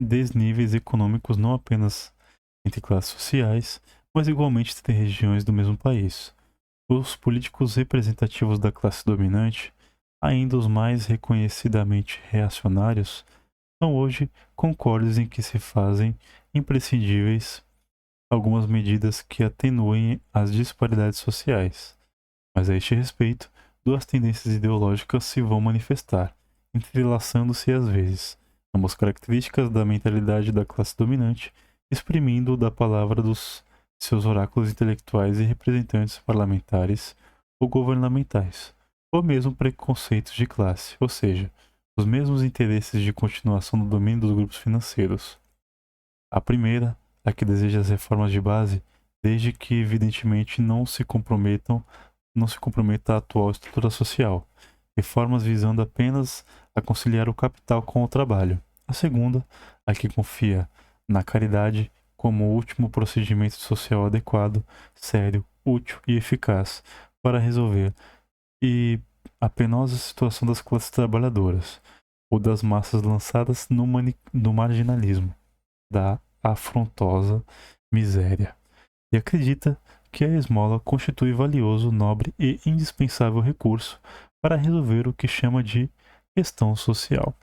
desníveis econômicos não apenas entre classes sociais, mas igualmente entre regiões do mesmo país. Os políticos representativos da classe dominante, ainda os mais reconhecidamente reacionários, são hoje concordes em que se fazem imprescindíveis algumas medidas que atenuem as disparidades sociais. Mas a este respeito, duas tendências ideológicas se vão manifestar, entrelaçando-se às vezes, ambas características da mentalidade da classe dominante, exprimindo da palavra dos seus oráculos intelectuais e representantes parlamentares ou governamentais, ou mesmo preconceitos de classe, ou seja, os mesmos interesses de continuação do domínio dos grupos financeiros. A primeira, a que deseja as reformas de base, desde que evidentemente não se comprometa a atual estrutura social, reformas visando apenas a conciliar o capital com o trabalho. A segunda, a que confia na caridade como o último procedimento social adequado, sério, útil e eficaz para resolver a penosa situação das classes trabalhadoras ou das massas lançadas no marginalismo, da afrontosa miséria, e acredita que a esmola constitui valioso, nobre e indispensável recurso para resolver o que chama de questão social.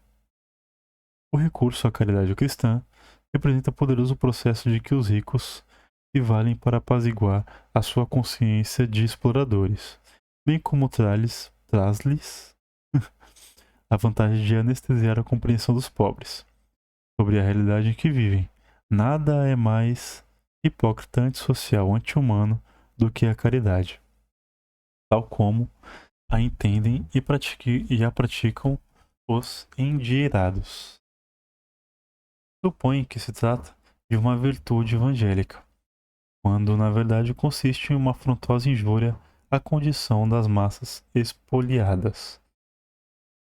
O recurso à caridade cristã representa poderoso processo de que os ricos se valem para apaziguar a sua consciência de exploradores, bem como traz-lhes a vantagem de anestesiar a compreensão dos pobres sobre a realidade em que vivem. Nada é mais hipócrita, antissocial, anti-humano do que a caridade, tal como a entendem e a praticam os endinheirados. Supõe que se trata de uma virtude evangélica, quando na verdade consiste em uma afrontosa injúria à condição das massas expoliadas.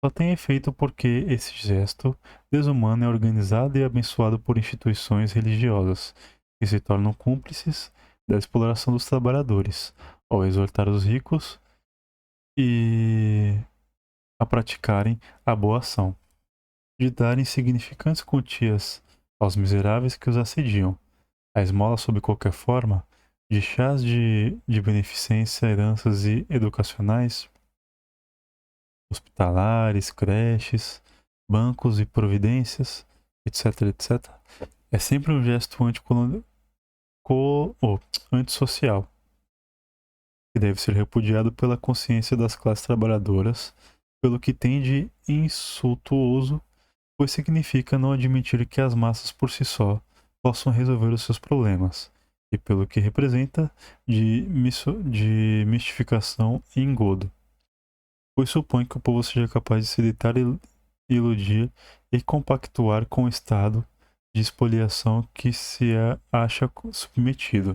Só tem efeito porque esse gesto desumano é organizado e abençoado por instituições religiosas, que se tornam cúmplices da exploração dos trabalhadores, ao exortar os ricos a praticarem a boa ação, de darem significantes quantias aos miseráveis que os assediam, a esmola sob qualquer forma, de chás de beneficência, heranças e educacionais, hospitalares, creches, bancos e providências, etc, etc, é sempre um gesto antissocial, que deve ser repudiado pela consciência das classes trabalhadoras, pelo que tem de insultuoso, pois significa não admitir que as massas por si só possam resolver os seus problemas, e pelo que representa de mistificação e engodo, pois supõe que o povo seja capaz de se deitar e iludir e compactuar com o estado de espoliação que se acha submetido.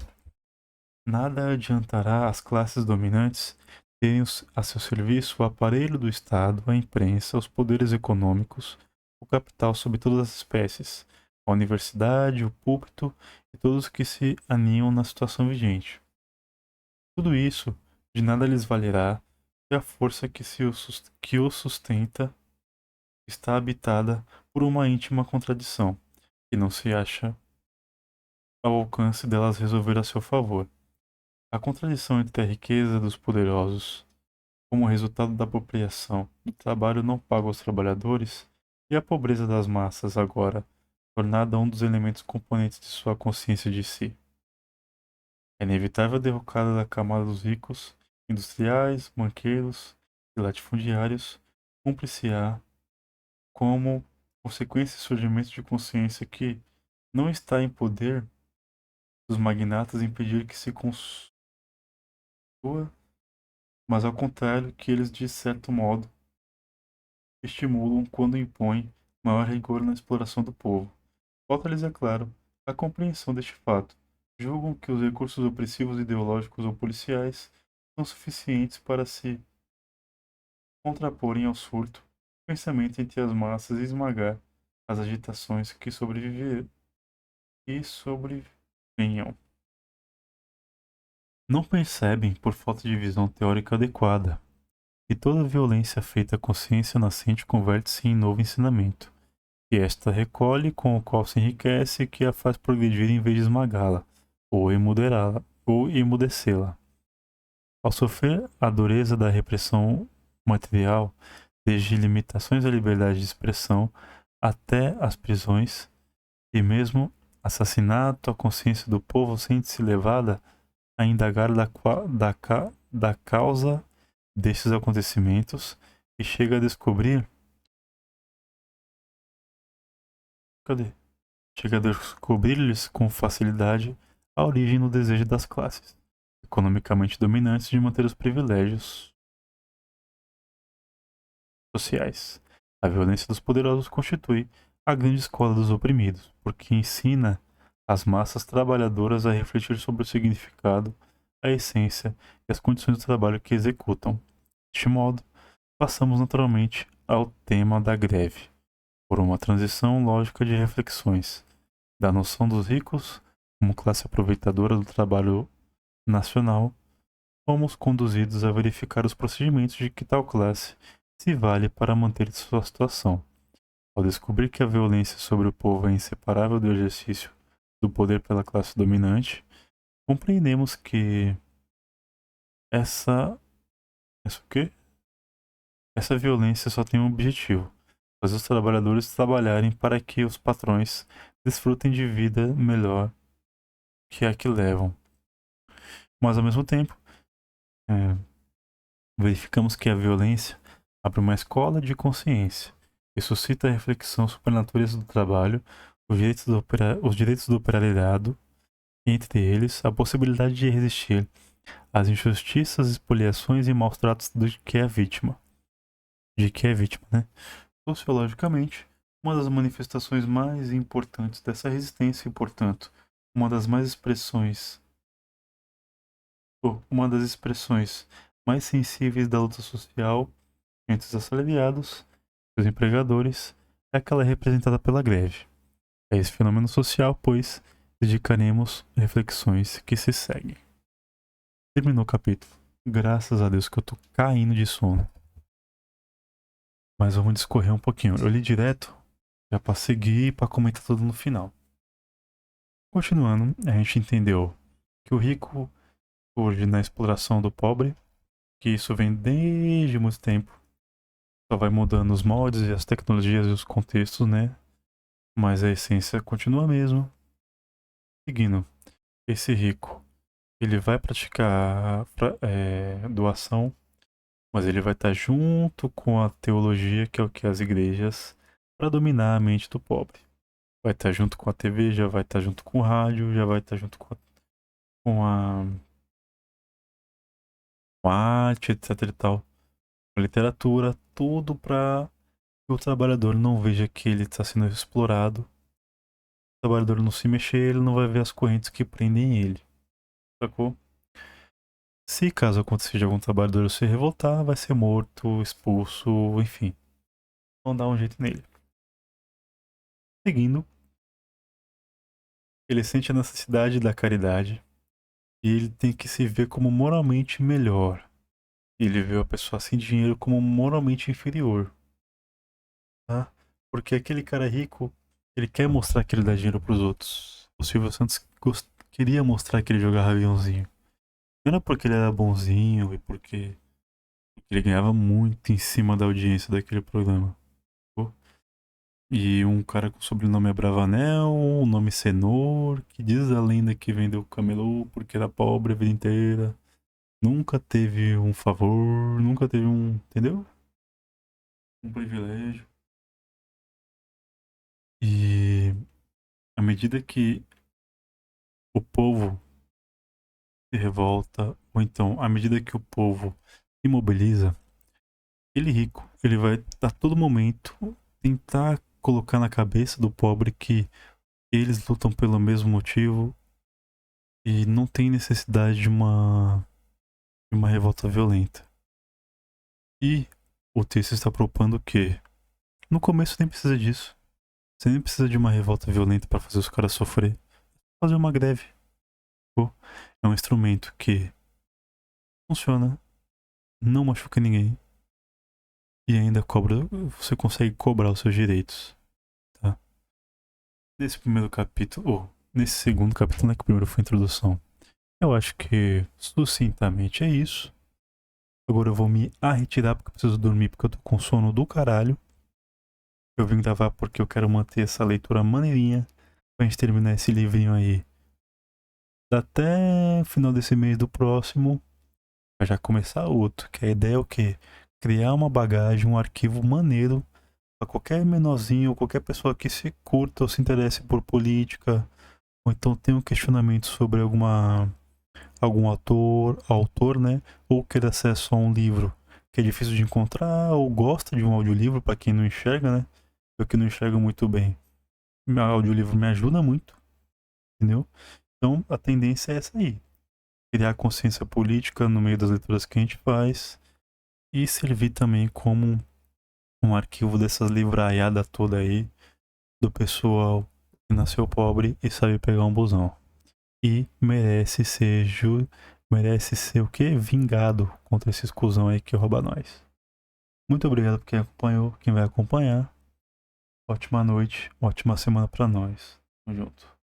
Nada adiantará às classes dominantes terem a seu serviço o aparelho do Estado, a imprensa, os poderes econômicos, o capital sob todas as espécies, a universidade, o púlpito e todos que se aninham na situação vigente. Tudo isso de nada lhes valerá se a força que o sustenta está habitada por uma íntima contradição, que não se acha ao alcance delas resolver a seu favor. A contradição entre a riqueza dos poderosos, como resultado da apropriação do trabalho não pago aos trabalhadores, e a pobreza das massas, agora tornada um dos elementos componentes de sua consciência de si. É inevitável a derrocada da camada dos ricos, industriais, banqueiros e latifundiários, cumpre-se-á como consequência do surgimento de consciência que não está em poder dos magnatas impedir que se construa, mas ao contrário que eles de certo modo estimulam quando impõem maior rigor na exploração do povo. Falta-lhes, é claro, a compreensão deste fato. Julgam que os recursos opressivos ideológicos ou policiais são suficientes para se contraporem ao surto do pensamento entre as massas e esmagar as agitações que sobrevenham. Não percebem, por falta de visão teórica adequada, que toda violência feita à consciência nascente converte-se em novo ensinamento, que esta recolhe, com o qual se enriquece e que a faz progredir em vez de esmagá-la, ou emudecê-la. Ao sofrer a dureza da repressão material, desde limitações à liberdade de expressão até as prisões, e mesmo assassinato, a consciência do povo sente-se levada a indagar da causa destes acontecimentos e chega a descobrir. Cadê? Chega a descobrir-lhes com facilidade a origem no desejo das classes economicamente dominantes de manter os privilégios sociais. A violência dos poderosos constitui a grande escola dos oprimidos, porque ensina as massas trabalhadoras a refletir sobre o significado, a essência e as condições do trabalho que executam. Deste modo, passamos naturalmente ao tema da greve, por uma transição lógica de reflexões, da noção dos ricos como classe aproveitadora do trabalho nacional, fomos conduzidos a verificar os procedimentos de que tal classe se vale para manter sua situação. Ao descobrir que a violência sobre o povo é inseparável do exercício do poder pela classe dominante, compreendemos que essa o quê? Essa violência só tem um objetivo: fazer os trabalhadores trabalharem para que os patrões desfrutem de vida melhor que a que levam. Mas ao mesmo tempo, verificamos que a violência abre uma escola de consciência e suscita a reflexão sobre a natureza do trabalho, os direitos do operariado, e entre eles a possibilidade de resistir às injustiças, expoliações e maus tratos de que é vítima, né? Sociologicamente, uma das manifestações mais importantes dessa resistência e, portanto, uma das expressões mais sensíveis da luta social entre os assalariados e os empregadores é aquela representada pela greve. É esse fenômeno social, pois, dedicaremos reflexões que se seguem. Terminou o capítulo. Graças a Deus que eu tô caindo de sono. Mas vamos discorrer um pouquinho. Eu li direto, já pra seguir e pra comentar tudo no final. Continuando, a gente entendeu que o rico surge na exploração do pobre, que isso vem desde muito tempo. Só vai mudando os moldes e as tecnologias e os contextos, né? Mas a essência continua a mesma. Seguindo, esse rico, ele vai praticar doação, mas ele vai estar junto com a teologia, que é o que as igrejas, para dominar a mente do pobre. vai estar junto com a TV, já vai estar junto com o rádio, já vai estar junto com a arte, etc e tal. A literatura, tudo para que o trabalhador não veja que ele está sendo explorado. O trabalhador não se mexer, ele não vai ver as correntes que prendem ele. Sacou? Se caso acontecer de algum trabalhador se revoltar, vai ser morto, expulso, enfim. Vão dar um jeito nele. Seguindo, ele sente a necessidade da caridade e ele tem que se ver como moralmente melhor. Ele vê a pessoa sem dinheiro como moralmente inferior, tá? Porque aquele cara rico, ele quer mostrar que ele dá dinheiro pros outros. O Silvio Santos queria mostrar que ele jogava aviãozinho. Não era porque ele era bonzinho e porque ele ganhava muito em cima da audiência daquele programa. Pô. E um cara com sobrenome Abravanel, o nome Senor, que diz a lenda que vendeu camelô porque era pobre a vida inteira. Nunca teve um favor, nunca teve um, entendeu? Um privilégio. E à medida que o povo se revolta, ou então à medida que o povo se mobiliza, ele rico, ele vai a todo momento tentar colocar na cabeça do pobre que eles lutam pelo mesmo motivo e não tem necessidade de uma revolta violenta. E o texto está propondo que no começo nem precisa disso. Você nem precisa de uma revolta violenta para fazer os caras sofrer. Fazer uma greve. Pô, é um instrumento que funciona, não machuca ninguém e ainda cobra, você consegue cobrar os seus direitos, tá? Nesse primeiro capítulo, ou nesse segundo capítulo, né, que o primeiro foi a introdução, eu acho que sucintamente é isso. Agora eu vou me retirar porque eu preciso dormir porque eu tô com sono do caralho. Eu vim gravar porque eu quero manter essa leitura maneirinha pra gente terminar esse livrinho aí até final desse mês do próximo, pra já começar outro, que a ideia é o quê? Criar uma bagagem, um arquivo maneiro pra qualquer menorzinho ou qualquer pessoa que se curta ou se interesse por política, ou então tem um questionamento sobre algum autor, né? Ou queira acesso a um livro que é difícil de encontrar, ou gosta de um audiolivro para quem não enxerga, né? Eu que não enxergo muito bem. Meu audiolivro me ajuda muito, entendeu? Então a tendência é essa aí. Criar consciência política no meio das leituras que a gente faz e servir também como um arquivo dessas livraiadas toda aí do pessoal que nasceu pobre e sabe pegar um busão. E merece ser o quê? Vingado contra esses cuzão aí que rouba nós. Muito obrigado por quem acompanhou, quem vai acompanhar. Ótima noite, ótima semana pra nós. Tamo junto.